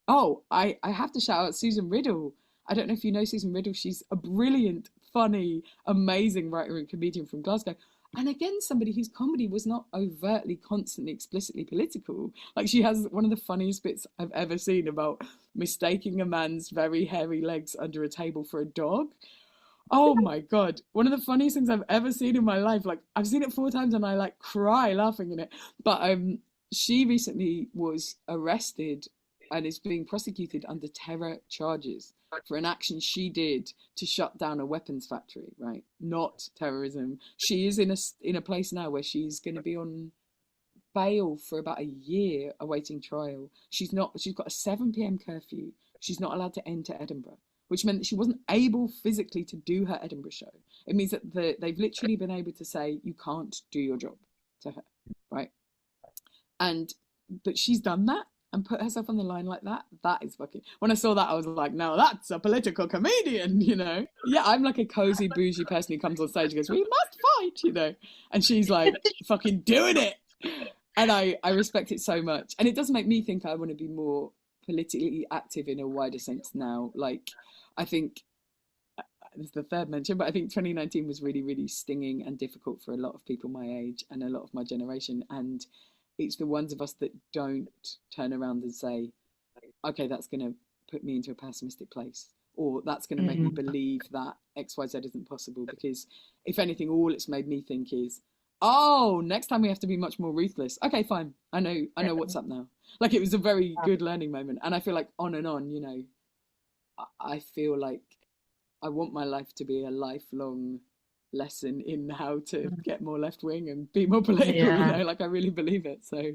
Oh, I have to shout out Susan Riddle. I don't know if you know Susan Riddle. She's a brilliant, funny, amazing writer and comedian from Glasgow. And again, somebody whose comedy was not overtly, constantly, explicitly political. Like, she has one of the funniest bits I've ever seen about mistaking a man's very hairy legs under a table for a dog. Oh my God. One of the funniest things I've ever seen in my life. Like, I've seen it 4 times and I like cry laughing in it. But she recently was arrested and is being prosecuted under terror charges for an action she did to shut down a weapons factory, right? Not terrorism. She is in a place now where she's going to be on bail for about a year awaiting trial. She's got a 7 p.m. curfew. She's not allowed to enter Edinburgh, which meant that she wasn't able physically to do her Edinburgh show. It means that they've literally been able to say, you can't do your job to her, right? But she's done that and put herself on the line like that. That is fucking... When I saw that, I was like, no, that's a political comedian, you know? Yeah, I'm like a cozy, bougie person who comes on stage and goes, we must fight, you know? And she's like, fucking doing it. And I respect it so much. And it does make me think I want to be more politically active in a wider sense now. Like, I think, this is the third mention, but I think 2019 was really, really stinging and difficult for a lot of people my age and a lot of my generation. And it's the ones of us that don't turn around and say, okay, that's going to put me into a pessimistic place, or that's going to make me believe that XYZ isn't possible. Because if anything, all it's made me think is, oh, next time we have to be much more ruthless. Okay, fine. I know what's up now. Like, it was a very good learning moment. And I feel like on and on, you know, I feel like I want my life to be a lifelong lesson in how to get more left wing and be more political, you know, like I really believe it. So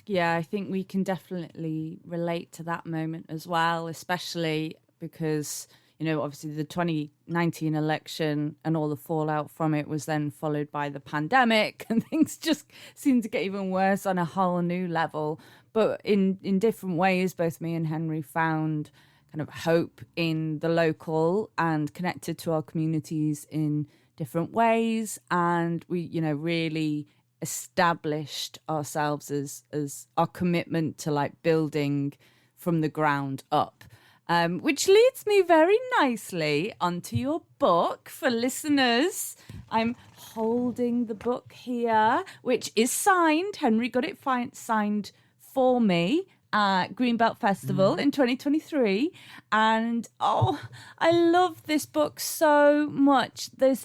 yeah, I think we can definitely relate to that moment as well, especially because, you know, obviously the 2019 election and all the fallout from it was then followed by the pandemic, and things just seemed to get even worse on a whole new level. But in different ways, both me and Henry found kind of hope in the local and connected to our communities in different ways, and we, you know, really established ourselves as our commitment to like building from the ground up, which leads me very nicely onto your book. For listeners, I'm holding the book here, which is signed. Henry got it signed for me at Greenbelt Festival in 2023, and I love this book so much. There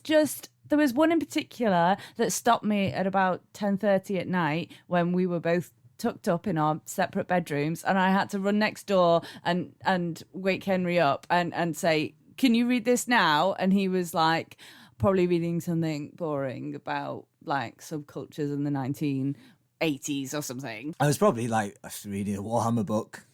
was one in particular that stopped me at about 10:30 at night when we were both tucked up in our separate bedrooms, and I had to run next door and wake Henry up and say, can you read this now? And he was like, probably reading something boring about like subcultures in the 1980s or something. I was probably like reading a Warhammer book.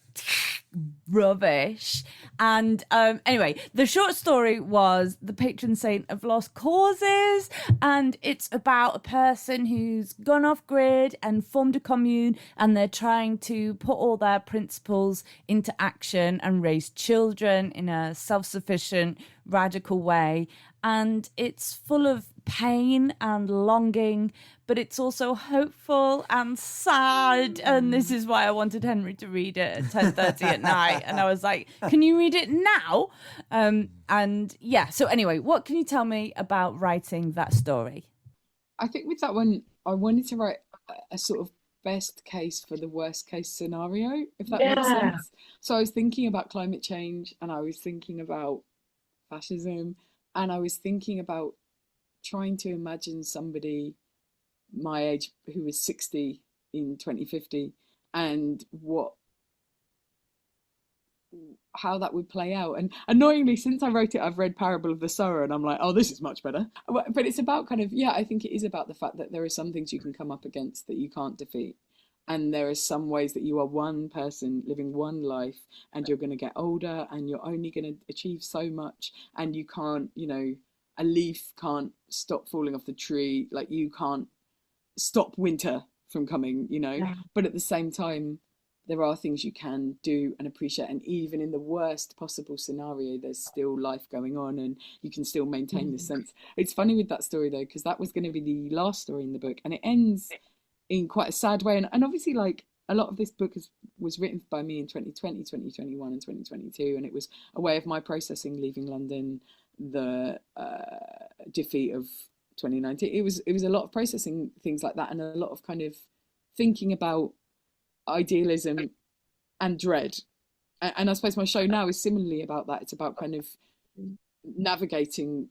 Rubbish. And anyway, the short story was The Patron Saint of Lost Causes, and it's about a person who's gone off grid and formed a commune, and they're trying to put all their principles into action and raise children in a self-sufficient, radical way. And it's full of pain and longing, but it's also hopeful and sad. And this is why I wanted Henry to read it at 10:30 at night. And I was like, can you read it now? And yeah, so anyway, what can you tell me about writing that story? I think with that one, I wanted to write a sort of best case for the worst case scenario, if that makes sense. So I was thinking about climate change, and I was thinking about fascism, and I was thinking about trying to imagine somebody my age who was 60 in 2050, and how that would play out. And annoyingly, since I wrote it, I've read Parable of the Sower, and I'm like, oh, this is much better. But it's about kind of, I think it is about the fact that there are some things you can come up against that you can't defeat. And there are some ways that you are one person living one life, and you're going to get older, and you're only going to achieve so much, and you can't, a leaf can't stop falling off the tree. Like, you can't stop winter from coming, But at the same time, there are things you can do and appreciate. And even in the worst possible scenario, there's still life going on, and you can still maintain this sense. It's funny with that story, though, because that was going to be the last story in the book, and it ends in quite a sad way. And obviously, like, a lot of this book was written by me in 2020, 2021 and 2022. And it was a way of my processing leaving London, the defeat of 2019. It was a lot of processing things like that, and a lot of kind of thinking about idealism and dread. And I suppose my show now is similarly about that. It's about kind of navigating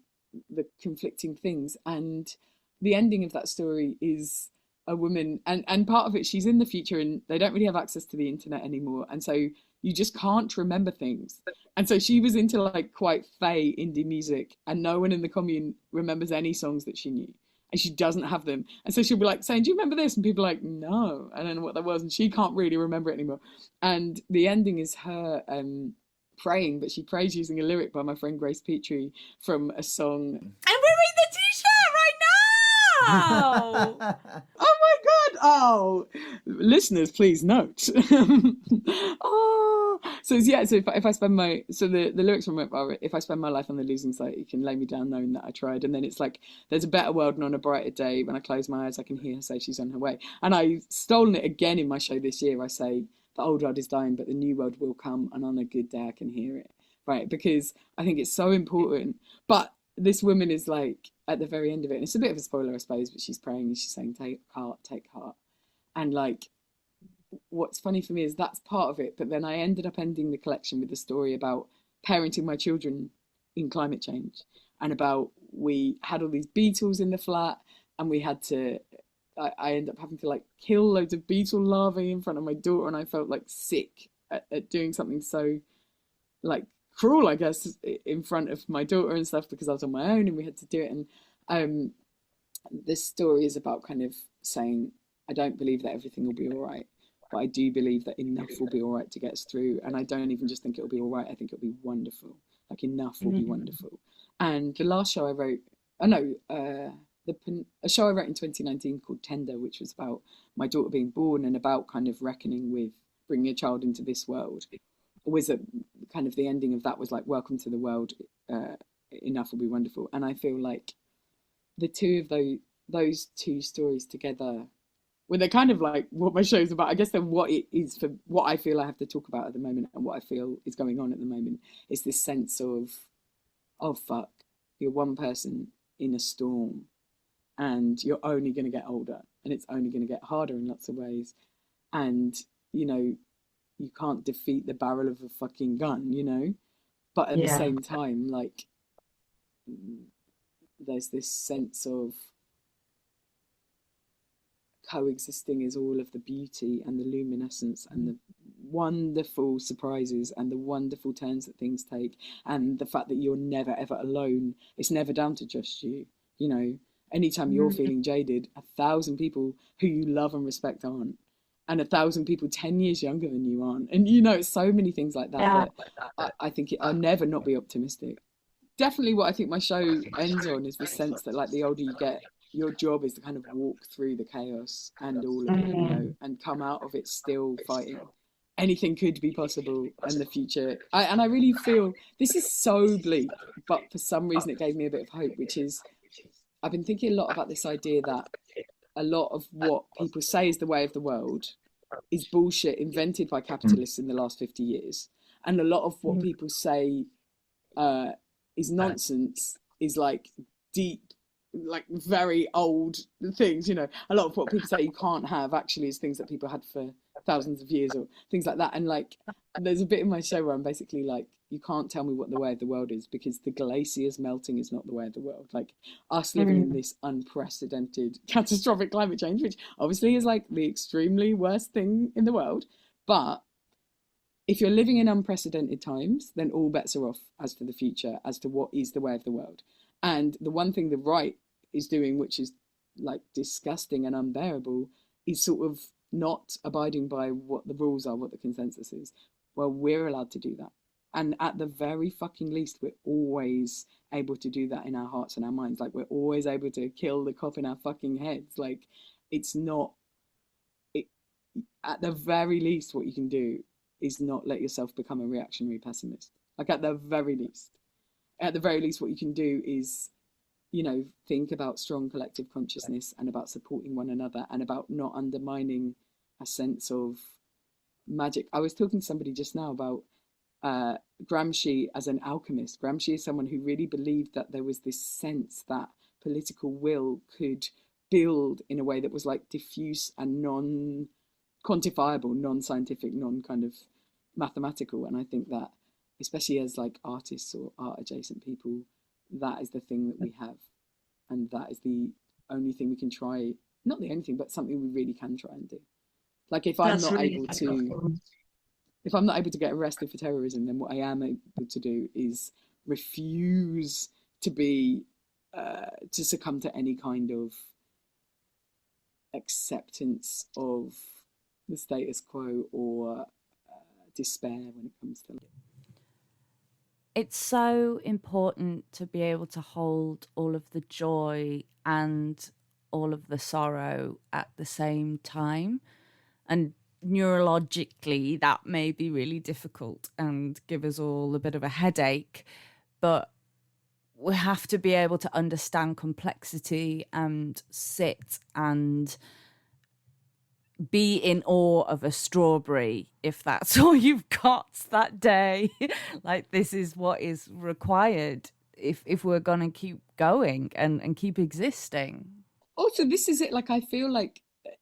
the conflicting things. And the ending of that story is a woman, and part of it, she's in the future, and they don't really have access to the internet anymore, and so you just can't remember things. And so she was into like quite fey indie music, and no one in the commune remembers any songs that she knew, and she doesn't have them. And so she'll be like saying, do you remember this? And people are like, no, I don't know what that was, and she can't really remember it anymore. And the ending is her praying, but she prays using a lyric by my friend Grace Petrie from a song. I'm wearing the t-shirt right now. Oh my god! Oh, listeners, please note. So if I spend my the lyrics from it are, if I spend my life on the losing side, you can lay me down knowing that I tried. And then it's like, there's a better world and on a brighter day. When I close my eyes, I can hear her say she's on her way. And I've stolen it again in my show this year. I say the old world is dying, but the new world will come, and on a good day I can hear it. Right, because I think it's so important. But this woman is like at the very end of it, and it's a bit of a spoiler, I suppose, but she's praying and she's saying, take heart, take heart. And like, what's funny for me is that's part of it. But then I ended up ending the collection with a story about parenting my children in climate change, and about we had all these beetles in the flat, and we had to, I ended up having to like kill loads of beetle larvae in front of my daughter, and I felt like sick at doing something so like cruel, I guess, in front of my daughter and stuff, because I was on my own and we had to do it. And this story is about kind of saying, I don't believe that everything will be all right, but I do believe that enough will be all right to get us through. And I don't even just think it'll be all right, I think it'll be wonderful. Like, enough will be wonderful. And the last show I wrote, a show I wrote in 2019 called Tender, which was about my daughter being born and about kind of reckoning with bringing a child into this world, was a kind of, the ending of that was like, welcome to the world, enough will be wonderful. And I feel like the two of those two stories together, well, they're kind of like what my show's about. I guess they're what it is for what I feel I have to talk about at the moment, and what I feel is going on at the moment is this sense of, oh fuck, you're one person in a storm, and you're only going to get older, and it's only going to get harder in lots of ways. And, you know, you can't defeat the barrel of a fucking gun, you know? But at the same time, like, there's this sense of coexisting is all of the beauty and the luminescence and the wonderful surprises and the wonderful turns that things take, and the fact that you're never ever alone. It's never down to just you, you know. Anytime you're feeling jaded, 1,000 people who you love and respect aren't, and 1,000 people 10 years younger than you aren't. And, you know, it's so many things like that that I think I'll never not be optimistic. Definitely what I think my show ends on is the sense that, like, the older you get, your job is to kind of walk through the chaos and all of it, you know, and come out of it still fighting. Anything could be possible in the future. And I really feel, this is so bleak, but for some reason it gave me a bit of hope, which is, I've been thinking a lot about this idea that a lot of what people say is the way of the world is bullshit invented by capitalists in the last 50 years. And a lot of what people say is nonsense is like deep, like very old things, you know. A lot of what people say you can't have actually is things that people had for thousands of years or things like that. And like, there's a bit in my show where I'm basically like, you can't tell me what the way of the world is, because the glaciers melting is not the way of the world. Like, us living in this unprecedented catastrophic climate change, which obviously is like the extremely worst thing in the world. But if you're living in unprecedented times, then all bets are off as to the future, as to what is the way of the world. And the one thing the right is doing, which is like disgusting and unbearable, is sort of not abiding by what the rules are, what the consensus is. Well, we're allowed to do that. And at the very fucking least, we're always able to do that in our hearts and our minds. Like, we're always able to kill the cop in our fucking heads. Like, it's not, at the very least, what you can do is not let yourself become a reactionary pessimist. Like, at the very least, what you can do is, you know, think about strong collective consciousness and about supporting one another and about not undermining a sense of magic. I was talking to somebody just now about Gramsci as an alchemist. Gramsci is someone who really believed that there was this sense that political will could build in a way that was like diffuse and non-quantifiable, non-scientific, non-kind of mathematical. And I think that, especially as like artists or art adjacent people, that is the thing that we have, and that is the only thing we can try, not the only thing, but something we really can try and do. Like, if I'm not able to get arrested for terrorism, then what I am able to do is refuse to be to succumb to any kind of acceptance of the status quo or despair when it comes to life. It's so important to be able to hold all of the joy and all of the sorrow at the same time. And neurologically, that may be really difficult and give us all a bit of a headache. But we have to be able to understand complexity and sit and be in awe of a strawberry if that's all you've got that day. Like, this is what is required if we're going to keep going and keep existing. Also, this is it. Like, I feel like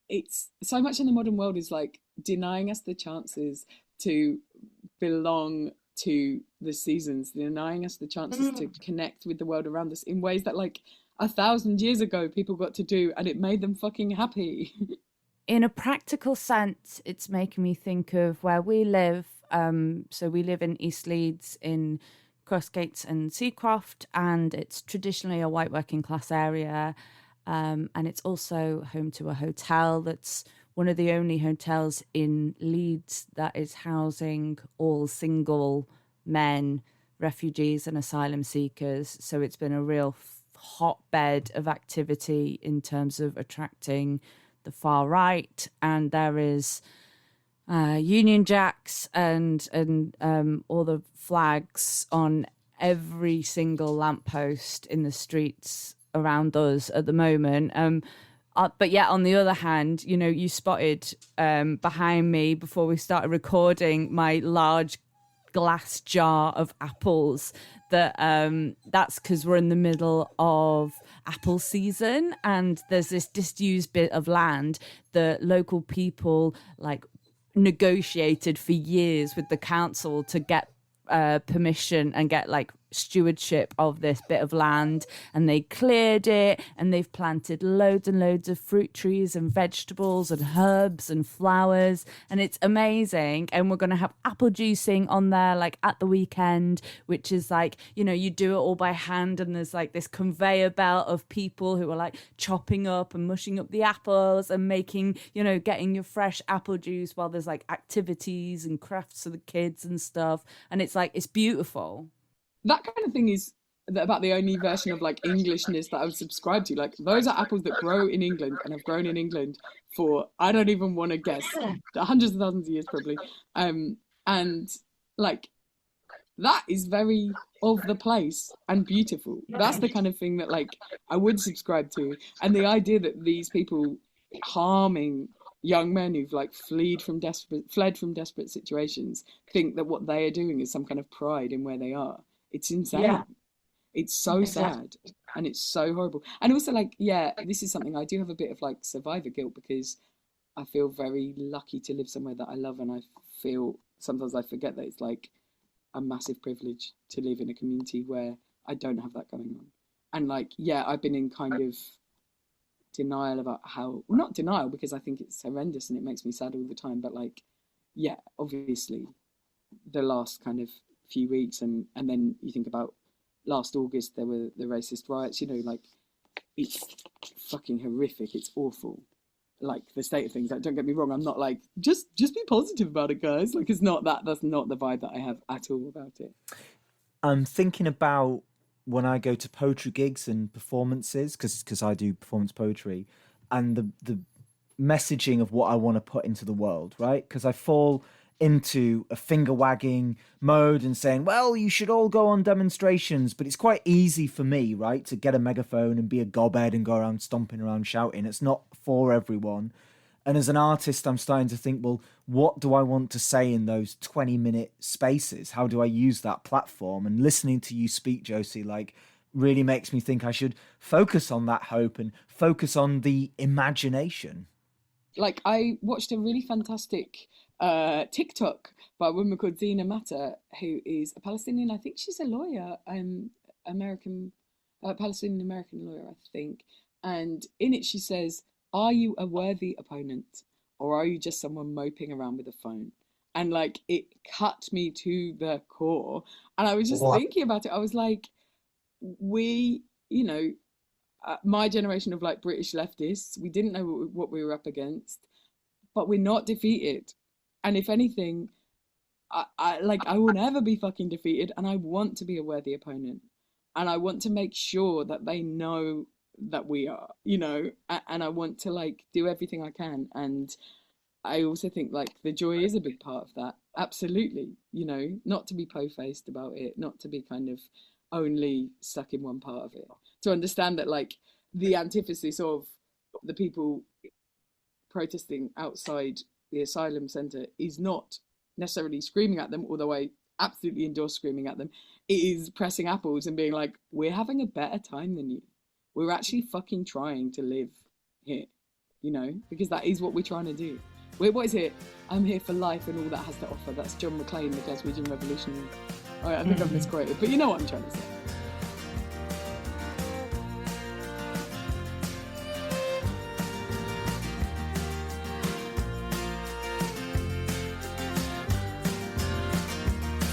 it's so much in the modern world is like denying us the chances to belong to the seasons, denying us the chances to connect with the world around us in ways that like 1,000 years ago people got to do, and it made them fucking happy. In a practical sense, it's making me think of where we live. So we live in East Leeds in Crossgates and Seacroft, and it's traditionally a white working class area. And it's also home to a hotel that's one of the only hotels in Leeds that is housing all single men, refugees and asylum seekers. So it's been a real hotbed of activity in terms of attracting the far right. And there is Union Jacks and all the flags on every single lamppost in the streets around us at the moment. But yet, on the other hand, you know, you spotted behind me before we started recording my large glass jar of apples. That's because we're in the middle of apple season, and there's this disused bit of land that local people like negotiated for years with the council to get permission and get like stewardship of this bit of land, and they cleared it, and they've planted loads and loads of fruit trees and vegetables and herbs and flowers, and it's amazing. And we're going to have apple juicing on there like at the weekend, which is like, you know, you do it all by hand, and there's like this conveyor belt of people who are like chopping up and mushing up the apples and making, you know, getting your fresh apple juice while there's like activities and crafts for the kids and stuff, and it's like, it's beautiful. That kind of thing is about the only version of like Englishness that I would subscribe to. Like, those are apples that grow in England and have grown in England for, I don't even want to guess, hundreds of thousands of years probably. And like, that is very of the place and beautiful. That's the kind of thing that like I would subscribe to. And the idea that these people harming young men who've like fled from desperate situations think that what they are doing is some kind of pride in where they are. It's insane. Yeah. It's so sad, and it's so horrible. And also, like, yeah, this is something I do have a bit of like survivor guilt, because I feel very lucky to live somewhere that I love, and I feel sometimes I forget that it's like a massive privilege to live in a community where I don't have that going on. And like, yeah, I've been in kind of denial about how, well, not denial, because I think it's horrendous and it makes me sad all the time, but like, yeah, obviously the last kind of few weeks, and then you think about last August, there were the racist riots, you know, like, it's fucking horrific, it's awful, like the state of things. Like, don't get me wrong, I'm not like, just be positive about it, guys, like, it's not that, that's not the vibe that I have at all about it. I'm thinking about when I go to poetry gigs and performances, because I do performance poetry, and the messaging of what I want to put into the world, right? Because I fall into a finger wagging mode and saying, well, you should all go on demonstrations, but it's quite easy for me, right, to get a megaphone and be a gobhead and go around stomping around shouting. It's not for everyone. And as an artist, I'm starting to think, well, what do I want to say in those 20-minute spaces? How do I use that platform? And listening to you speak, Josie, like, really makes me think I should focus on that hope and focus on the imagination. Like, I watched a really fantastic TikTok by a woman called Zina Mata, who is a Palestinian, I think she's a lawyer, Palestinian American lawyer, I think. And in it she says, are you a worthy opponent, or are you just someone moping around with a phone? And like, it cut me to the core. And I was just thinking about it. I was like, we, you know, my generation of like British leftists, we didn't know what we were up against, but we're not defeated. And if anything, I will never be fucking defeated, and I want to be a worthy opponent, and I want to make sure that they know that we are, you know, and I want to like do everything I can. And I also think like the joy is a big part of that. Absolutely, you know, not to be po-faced about it, not to be kind of only stuck in one part of it, to understand that like the antithesis of the people protesting outside the asylum centre is not necessarily screaming at them, although I absolutely endorse screaming at them. It is pressing apples and being like, we're having a better time than you. We're actually fucking trying to live here. you know, because that is what we're trying to do. What is it? I'm here for life and all that has to offer. That's John McClane, the Glaswegian Revolutionary. All right, I think I've misquoted, but you know what I'm trying to say.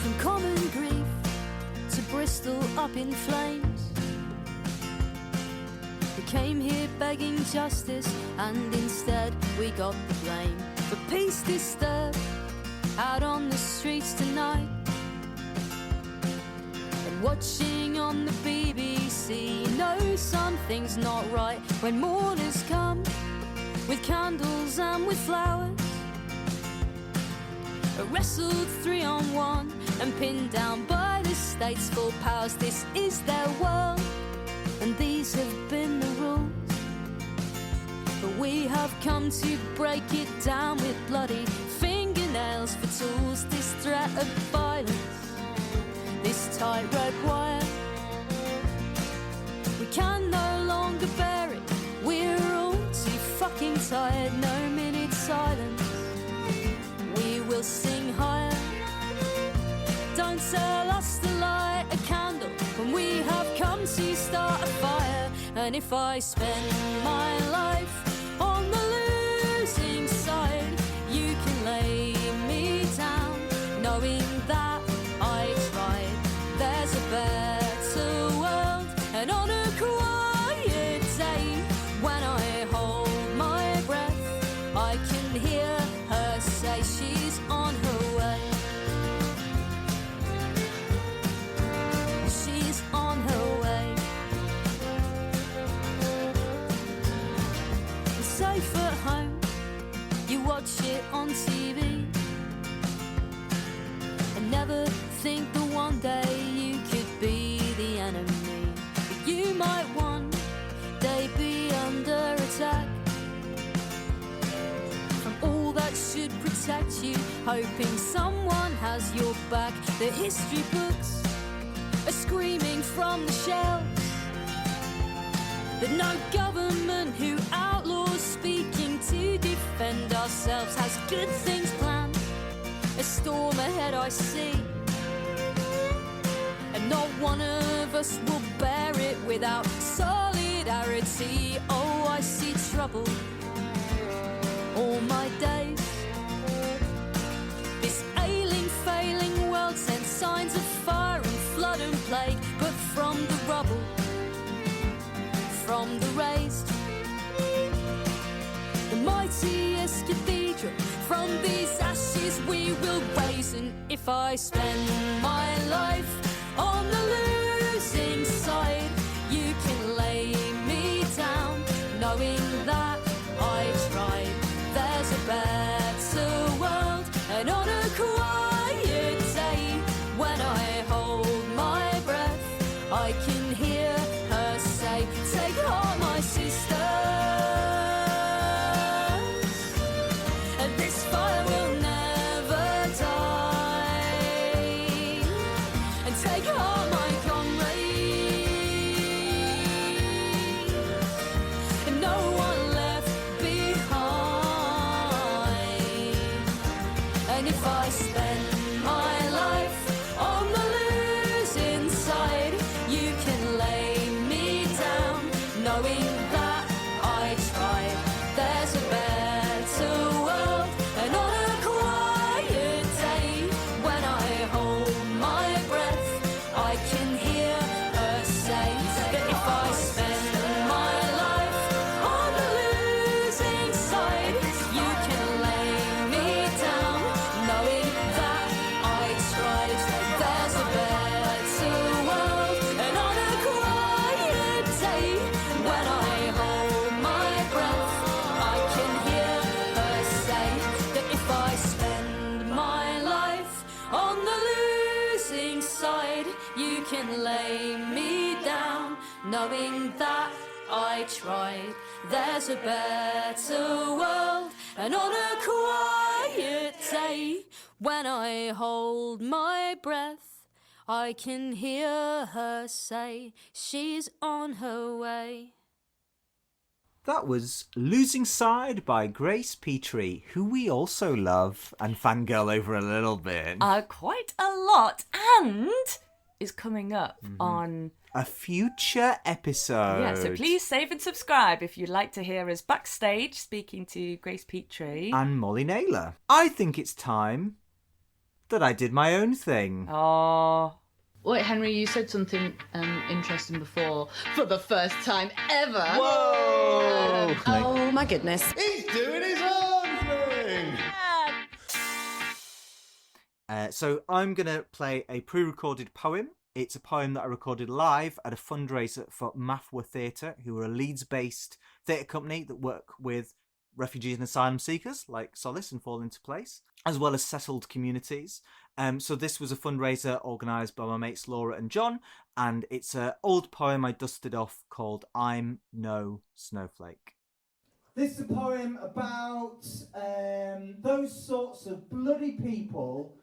From common grief to Bristol up in flames, we came here begging justice, and instead we got the blame. For peace disturbed out on the streets tonight, and watching on the BBC, you know something's not right. When mourners come with candles and with flowers, wrestled 3-on-1 and pinned down by the state's full powers. This is their world, and these have been the rules. But we have come to break it down with bloody fingernails for tools. This threat of violence, this tightrope wire, we can no longer bear it. We're all too fucking tired. No minute silence, we will sing higher. Don't tell us to light a candle when we have come to start a fire. And if I spend my life on the losing side, you can lay me down, knowing that I tried. There's a better world, and on a quiet day, when I hold my breath, I can hear her say she's on her way. She's on her way. Safe at home, you watch it on TV, and never think that one day you could be the enemy. But you might one day be under attack from all that should protect you, hoping someone has your back. The history books are screaming from the shelves that no government who outlaws speaking to defend ourselves has good things planned. A storm ahead I see, and not one of us will bear it without solidarity. Oh, I see trouble all my days. This ailing, failing world sends signs of fire and flood and plague, but from the rubble, from the raised, the mightiest cathedral, from these ashes we will raise. And if I spend my life on the losing side, you can lay me down, knowing that I tried. There's a better world, and on a quiet day, when I hold my breath, I can hear her say, take heart, my sisters, and this fire will never die. And take heart, my comrades, and no one left behind. And if I spend my life on the losing side, you can lay me down, knowing that I tried. There's a better world, and on a quiet day, when I hold my breath, I can hear her say that if I spend my life on the losing side, you can lay me down, knowing that I tried. There's a better world, and on a quiet day, when I hold my breath, I can hear her say that if I spend my life on the losing side, you can lay me down, knowing that I tried. There's a better world, and on a quiet day, when I hold my breath, I can hear her say she's on her way. That was Losing Side by Grace Petrie, who we also love and fangirl over a little bit. Quite a lot, and is coming up on a future episode. Yeah, so please save and subscribe if you'd like to hear us backstage speaking to Grace Petrie and Molly Naylor. I think it's time that I did my own thing. Oh. Wait, Henry, you said something interesting before. For the first time ever. Whoa! Oh, my goodness. He's doing his own thing! So I'm going to play a pre-recorded poem. It's a poem that I recorded live at a fundraiser for Mafwa Theatre, who are a Leeds-based theatre company that work with refugees and asylum seekers like Solace and Fall Into Place, as well as settled communities. So this was a fundraiser organised by my mates Laura and John, and it's an old poem I dusted off called I'm No Snowflake. This is a poem about those sorts of bloody people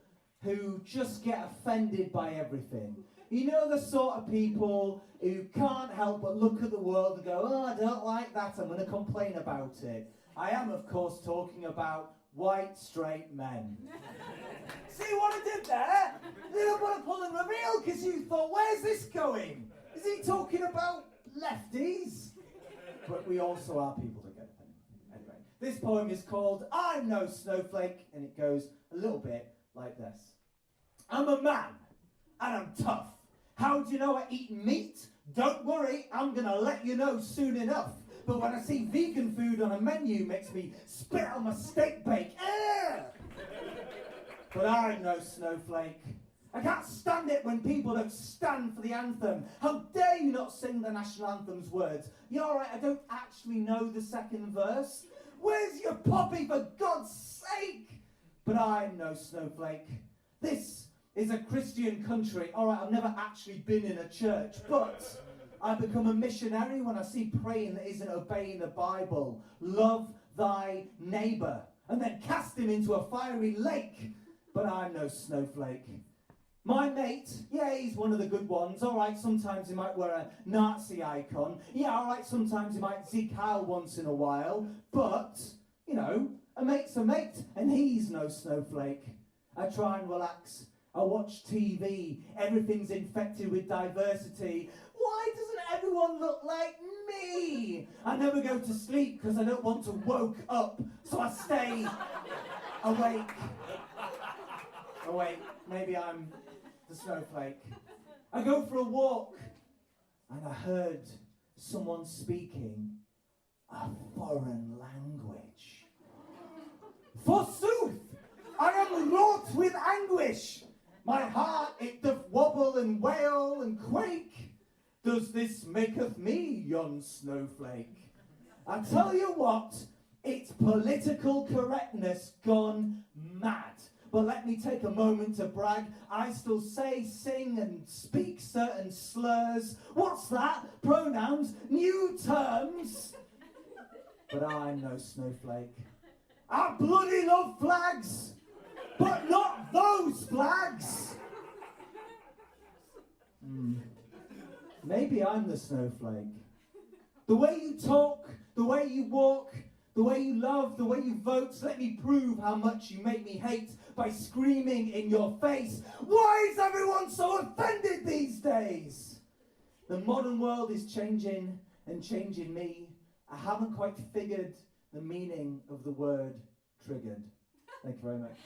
who just get offended by everything. You know, the sort of people who can't help but look at the world and go, oh, I don't like that, I'm going to complain about it. I am, of course, talking about white, straight men. See what I did there? You don't want to pull and reveal because you thought, where's this going? Is he talking about lefties? But we also are people that get offended. Anyway, this poem is called I'm No Snowflake, and it goes a little bit like this. I'm a man, and I'm tough. How do you know I eat meat? Don't worry, I'm going to let you know soon enough. But when I see vegan food on a menu, makes me spit on my steak bake. But I'm no snowflake. I can't stand it when people don't stand for the anthem. How dare you not sing the national anthem's words? Yeah, all right, I don't actually know the second verse. Where's your poppy, for God's sake? But I'm no snowflake. This is a Christian country. All right, I've never actually been in a church, but I become a missionary when I see praying that isn't obeying the Bible. Love thy neighbour, and then cast him into a fiery lake. But I'm no snowflake. My mate, yeah, he's one of the good ones. All right, sometimes he might wear a Nazi icon. Yeah, all right, sometimes he might Zeke Kyle once in a while. But, you know, a mate's a mate, and he's no snowflake. I try and relax. I watch TV. Everything's infected with diversity. Why doesn't everyone look like me? I never go to sleep because I don't want to woke up, so I stay awake. Oh wait, maybe I'm the snowflake. I go for a walk and I heard someone speaking a foreign language. Forsooth, I am wrought with anguish. My heart it doth wobble and wail and quake. Does this maketh me yon snowflake? I tell you what, it's political correctness gone mad. But let me take a moment to brag. I still say, sing and speak certain slurs. What's that? Pronouns, new terms. But I'm no snowflake. I bloody love flags, but not those flags. Maybe I'm the snowflake. The way you talk, the way you walk, the way you love, the way you vote, let me prove how much you make me hate by screaming in your face. Why is everyone so offended these days? The modern world is changing and changing me. I haven't quite figured the meaning of the word triggered. Thank you very much.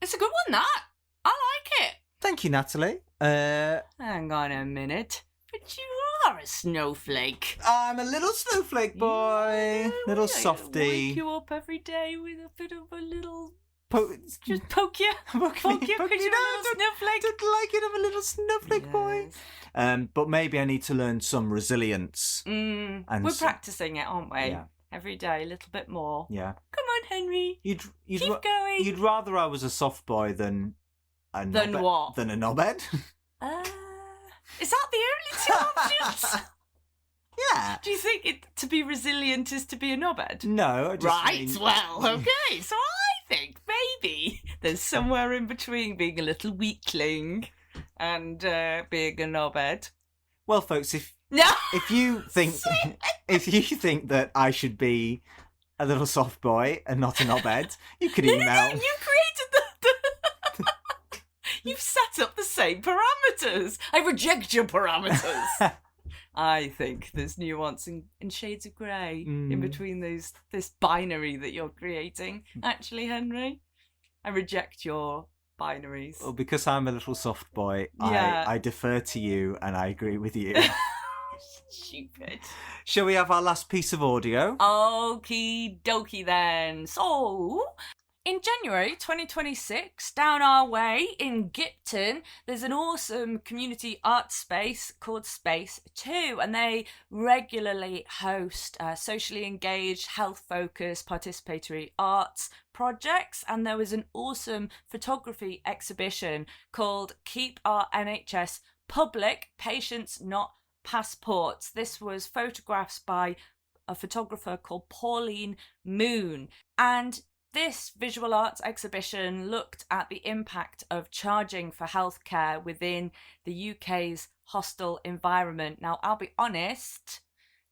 It's a good one, that. I like it. Thank you, Natalie. Hang on a minute. But you are a snowflake. I'm a little snowflake boy. Little softy. Wake you up every day with a bit of a little... Just poke you. Poke you because you're a little snowflake. Don't like it, I'm a little snowflake boy. But maybe I need to learn some resilience. And we're practising it, aren't we? Yeah. Every day, a little bit more. Yeah. Come on, Henry. Keep going. You'd rather I was a soft boy than a Than what? Than a knobhead? Is that the only two options? Yeah. Do you think to be resilient is to be a knobhead? No, I just Right, mean... well, okay. So I think maybe there's somewhere in between being a little weakling and being a knobhead. Well, folks, if No. if you think that I should be a little soft boy and not a knobhead, you could email. No, you created the You've set up the same parameters. I reject your parameters. I think there's nuance and shades of grey in between this binary that you're creating. Actually, Henry, I reject your binaries. Well, because I'm a little soft boy, Yeah. I defer to you and I agree with you. Stupid. Shall we have our last piece of audio? Okie dokie then. So, in January 2026, down our way in Gipton, there's an awesome community art space called Space 2, and they regularly host socially engaged, health-focused, participatory arts projects, and there was an awesome photography exhibition called Keep Our NHS Public, Patients Not Passports. This was photographs by a photographer called Pauline Moon, and this visual arts exhibition looked at the impact of charging for healthcare within the UK's hostile environment. Now, I'll be honest,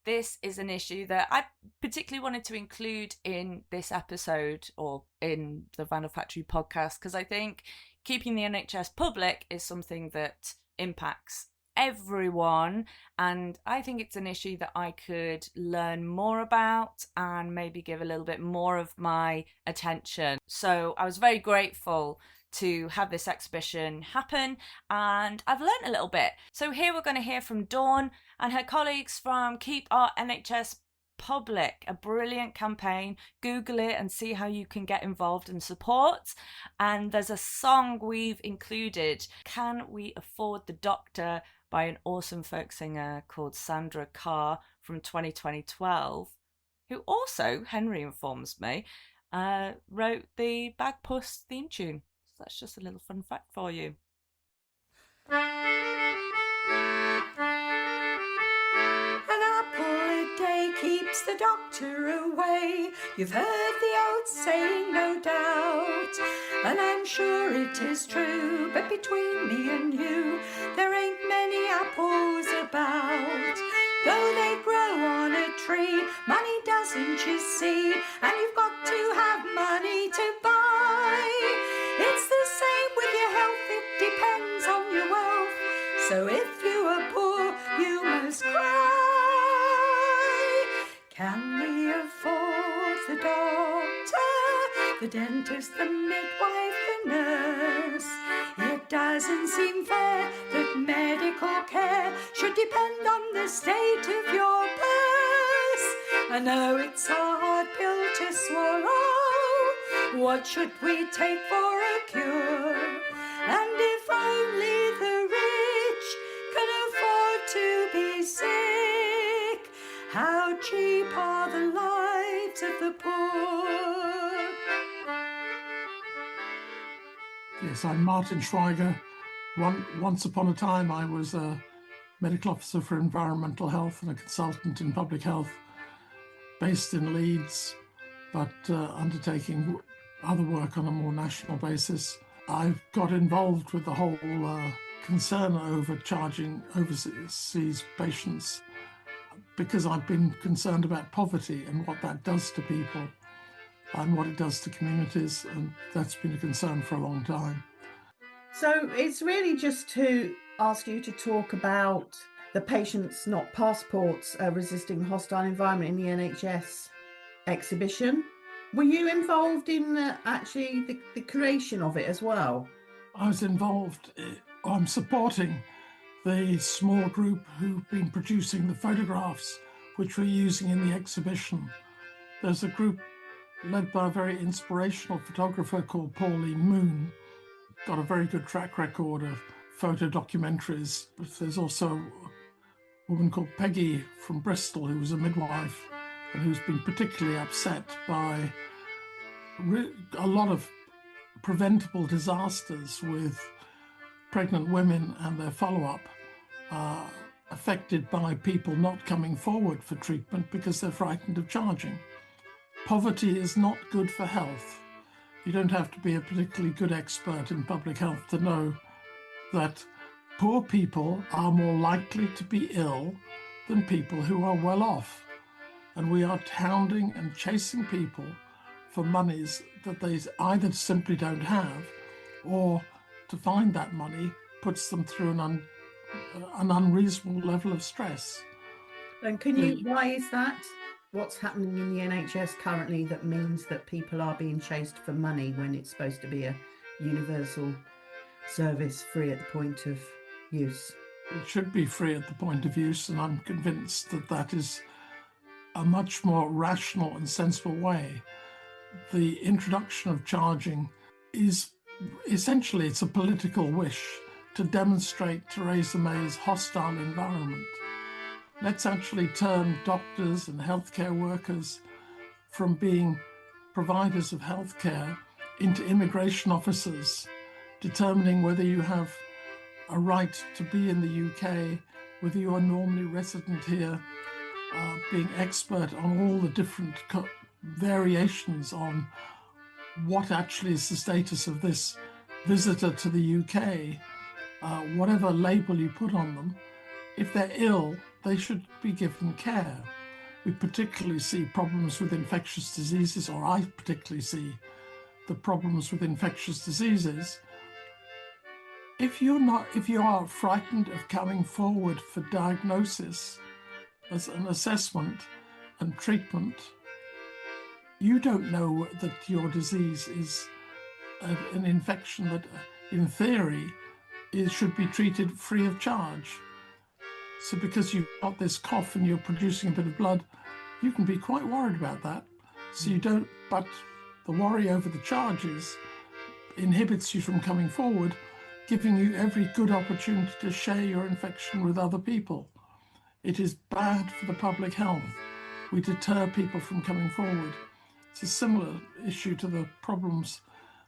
this is an issue that I particularly wanted to include in this episode or in the Vinyl Factory podcast, because I think keeping the NHS public is something that impacts everyone, and I think it's an issue that I could learn more about and maybe give a little bit more of my attention. So I was very grateful to have this exhibition happen, and I've learned a little bit. So here we're going to hear from Dawn and her colleagues from Keep Our NHS Public, a brilliant campaign. Google it and see how you can get involved and support. And there's a song we've included, Can We Afford the Doctor, by an awesome folk singer called Sandra Carr from 2012, who also, Henry informs me, wrote the Bagpuss theme tune. So that's just a little fun fact for you. Keeps the doctor away. You've heard the old saying, no doubt, and I'm sure it is true, but between me and you, there ain't many apples about. Though they grow on a tree, money doesn't, you see, and you've got to have money to buy. It's the same with your health, it depends on your wealth, so if you are poor, you must cry. Can we afford the doctor, the dentist, the midwife, the nurse? It doesn't seem fair that medical care should depend on the state of your purse. I know it's a hard pill to swallow. What should we take for a cure? And if only the rich can afford to be sick, how cheap are the lives of the poor? Yes, I'm Martin Schweiger. Once upon a time, I was a medical officer for environmental health and a consultant in public health based in Leeds, but undertaking other work on a more national basis. I've got involved with the whole concern over charging overseas patients because I've been concerned about poverty and what that does to people and what it does to communities, and that's been a concern for a long time. So it's really just to ask you to talk about the Patients Not Passports Resisting Hostile Environment in the NHS exhibition. Were you involved in actually the creation of it as well? I was involved, I'm supporting the small group who've been producing the photographs which we're using in the exhibition. There's a group led by a very inspirational photographer called Pauline Moon, got a very good track record of photo documentaries. But there's also a woman called Peggy from Bristol who was a midwife and who's been particularly upset by a lot of preventable disasters with pregnant women and their follow-up affected by people not coming forward for treatment because they're frightened of charging. Poverty is not good for health. You don't have to be a particularly good expert in public health to know that poor people are more likely to be ill than people who are well off. And we are hounding and chasing people for monies that they either simply don't have, or to find that money puts them through an unreasonable level of stress. And why is that? What's happening in the NHS currently that means that people are being chased for money when it's supposed to be a universal service free at the point of use? It should be free at the point of use, and I'm convinced that that is a much more rational and sensible way. The introduction of charging is essentially, it's a political wish to demonstrate Theresa May's hostile environment. Let's actually turn doctors and healthcare workers from being providers of healthcare into immigration officers, determining whether you have a right to be in the UK, whether you are normally resident here, being expert on all the different variations on what actually is the status of this visitor to the UK, whatever label you put on them. If they're ill, they should be given care. We particularly see problems with infectious diseases, or I particularly see the problems with infectious diseases. If you are frightened of coming forward for diagnosis as an assessment and treatment, you don't know that your disease is an infection that, in theory, should be treated free of charge. So because you've got this cough and you're producing a bit of blood, you can be quite worried about that. So you don't, but the worry over the charges inhibits you from coming forward, giving you every good opportunity to share your infection with other people. It is bad for the public health. We deter people from coming forward. It's a similar issue to the problems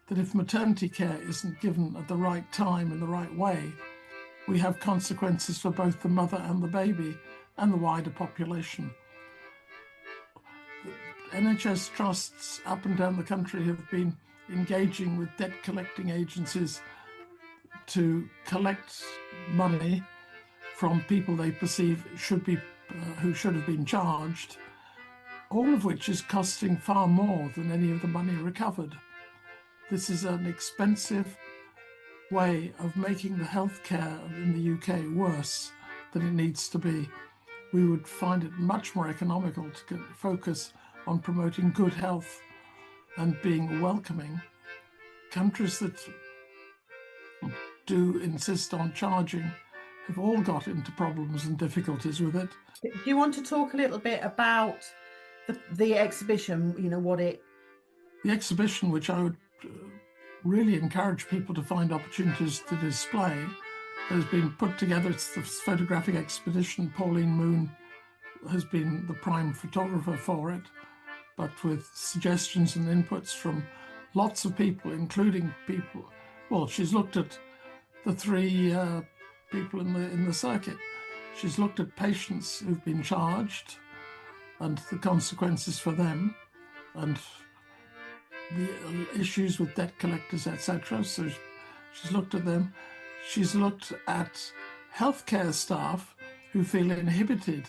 that if maternity care isn't given at the right time in the right way, we have consequences for both the mother and the baby and the wider population. NHS trusts up and down the country have been engaging with debt collecting agencies to collect money from people they perceive who should have been charged, all of which is costing far more than any of the money recovered. This is an expensive way of making the healthcare in the UK worse than it needs to be. We would find it much more economical to focus on promoting good health and being welcoming. Countries that do insist on charging have all got into problems and difficulties with it. Do you want to talk a little bit about the exhibition, what it... The exhibition, which I would really encourage people to find opportunities to display, has been put together. It's the photographic expedition. Pauline Moon has been the prime photographer for it, but with suggestions and inputs from lots of people, including people... Well, she's looked at the three people in the circuit. She's looked at patients who've been charged and the consequences for them, and the issues with debt collectors, etc. So she's looked at them. She's looked at healthcare staff who feel inhibited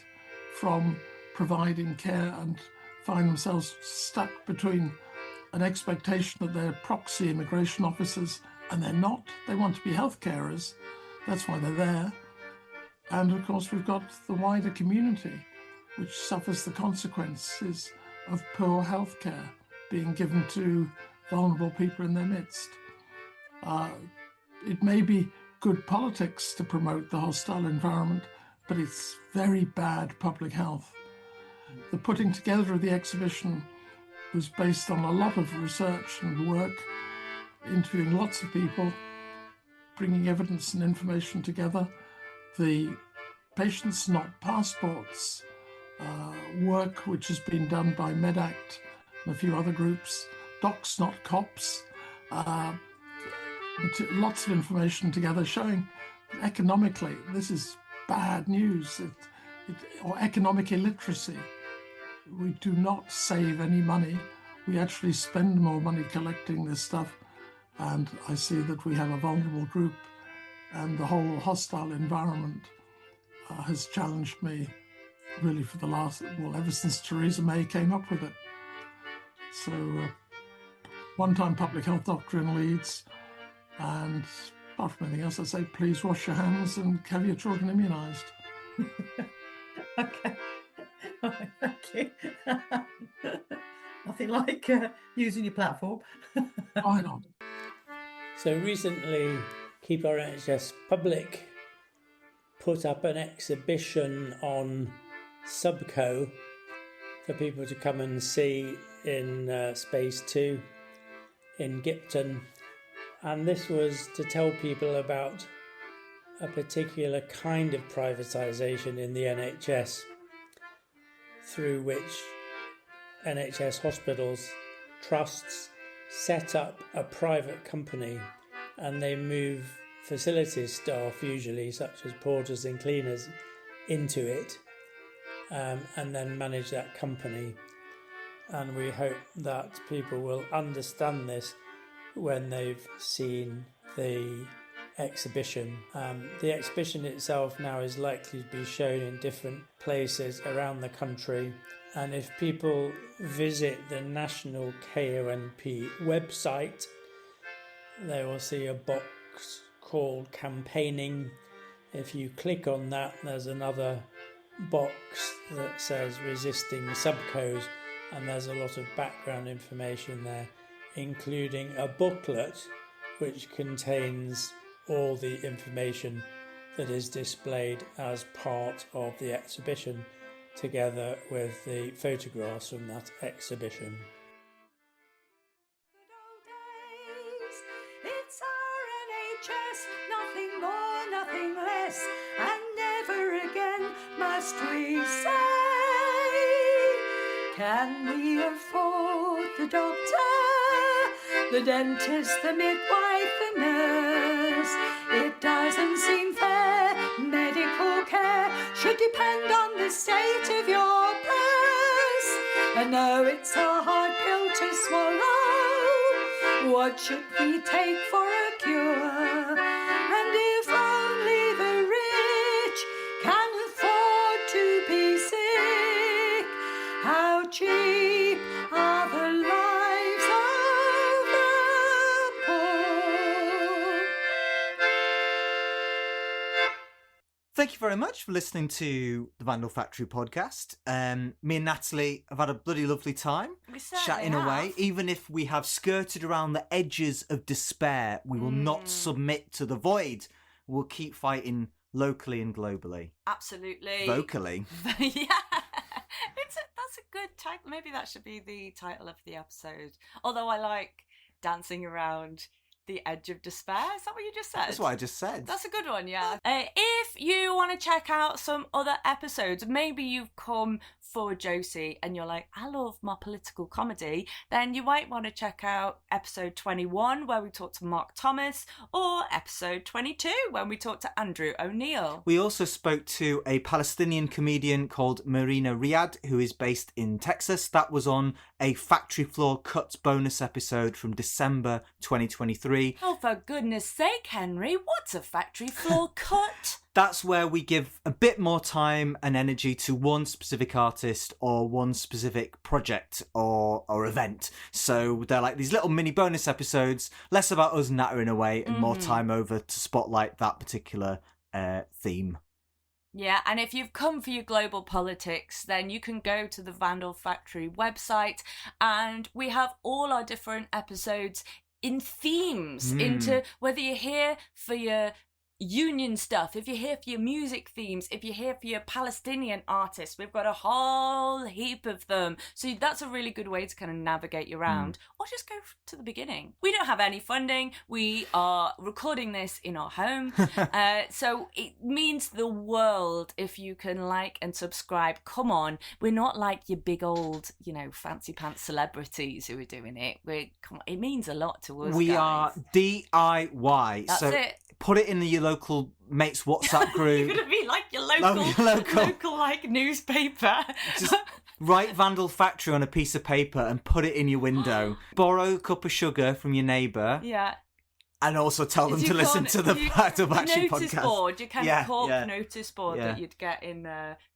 from providing care and find themselves stuck between an expectation that they're proxy immigration officers, and they're not. They want to be health carers. That's why they're there. And of course, we've got the wider community, which suffers the consequences of poor healthcare being given to vulnerable people in their midst. It may be good politics to promote the hostile environment, but it's very bad public health. The putting together of the exhibition was based on a lot of research and work, interviewing lots of people, bringing evidence and information together. The Patients Not Passports work, which has been done by MedAct and a few other groups, Docs Not Cops, lots of information together showing economically this is bad news, or economic illiteracy. We do not save any money. We actually spend more money collecting this stuff, and I see that we have a vulnerable group and the whole hostile environment has challenged me really for the last, well, ever since Theresa May came up with it. So one-time public health doctor in Leeds, and apart from anything else, I say please wash your hands and have your children immunised. Okay. All right, thank you. Nothing like using your platform. Why not? So recently, Keep our NHS Public put up an exhibition on Subco for people to come and see in Space 2 in Gipton. And this was to tell people about a particular kind of privatisation in the NHS, through which NHS hospitals, trusts, set up a private company and they move facilities staff, usually such as porters and cleaners, into it and then manage that company. And we hope that people will understand this when they've seen the exhibition. The exhibition itself now is likely to be shown in different places around the country, and if people visit the National KONP website, they will see a box called Campaigning. If you click on that, there's another box that says Resisting Subcos, and there's a lot of background information there, including a booklet which contains all the information that is displayed as part of the exhibition, together with the photographs from that exhibition. It's our NHS, nothing more, nothing less, and never again must we say, can we afford the doctor, the dentist, the midwife, the nurse? It doesn't seem fair. Medical care should depend on the state of your purse. I know it's a hard pill to swallow. What should we take for a cure? And if only the rich can afford to be sick, how cheap are the lives of the poor? Thank you very much for listening to the Vandal Factory podcast. Me and Natalie have had a bloody lovely time chatting away. Even if we have skirted around the edges of despair, we will not submit to the void. We'll keep fighting locally and globally. Absolutely. Vocally. Yeah. That's a good title. Maybe that should be the title of the episode. Although I like dancing around the edge of despair. Is that what you just said? That's what I just said. That's a good one, yeah. If you want to check out some other episodes, maybe you've come for Josie and you're like, I love my political comedy, then you might want to check out episode 21 where we talk to Mark Thomas, or episode 22 when we talk to Andrew O'Neill. We also spoke to a Palestinian comedian called Marina Riyad, who is based in Texas. That was on a Factory Floor Cuts bonus episode from December 2023. Oh, for goodness sake, Henry, what's a factory floor cut? That's where we give a bit more time and energy to one specific artist or one specific project or event. So they're like these little mini bonus episodes, less about us nattering away and more time over to spotlight that particular theme. Yeah, and if you've come for your global politics, then you can go to the Vandal Factory website, and we have all our different episodes in themes, into whether you're here for your union stuff, if you're here for your music themes, if you're here for your Palestinian artists, we've got a whole heap of them. So that's a really good way to kind of navigate you around, or just go to the beginning. We don't have any funding. We are recording this in our home. So it means the world if you can like and subscribe. Come on. We're not like your big old, fancy pants celebrities who are doing it. It means a lot to us, We guys. are DIY. That's so it. Put it in your local mates WhatsApp group. You're going to be like your local like newspaper. Just write Vandal Factory on a piece of paper and put it in your window. Borrow a cup of sugar from your neighbour. Yeah. And also tell them to listen to the Back to Back Sheep notice podcast. board, your kind of cork yeah. notice board Yeah. that you'd get in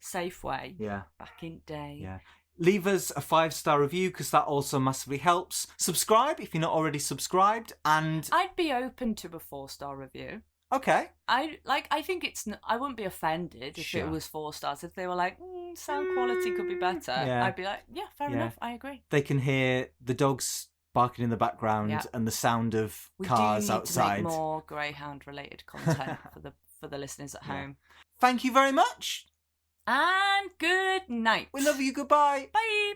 Safeway Yeah. back in day. Yeah. Leave us a 5-star review because that also massively helps. Subscribe if you're not already subscribed, and I'd be open to a 4-star review. okay. I think I wouldn't be offended if it was 4 stars. If they were like, sound quality could be better, I'd be like, yeah, fair enough, I agree. They can hear the dogs barking in the background and the sound of cars outside. To make more greyhound related content for the listeners at home. Thank you very much. And good night. We love you. Goodbye. Bye.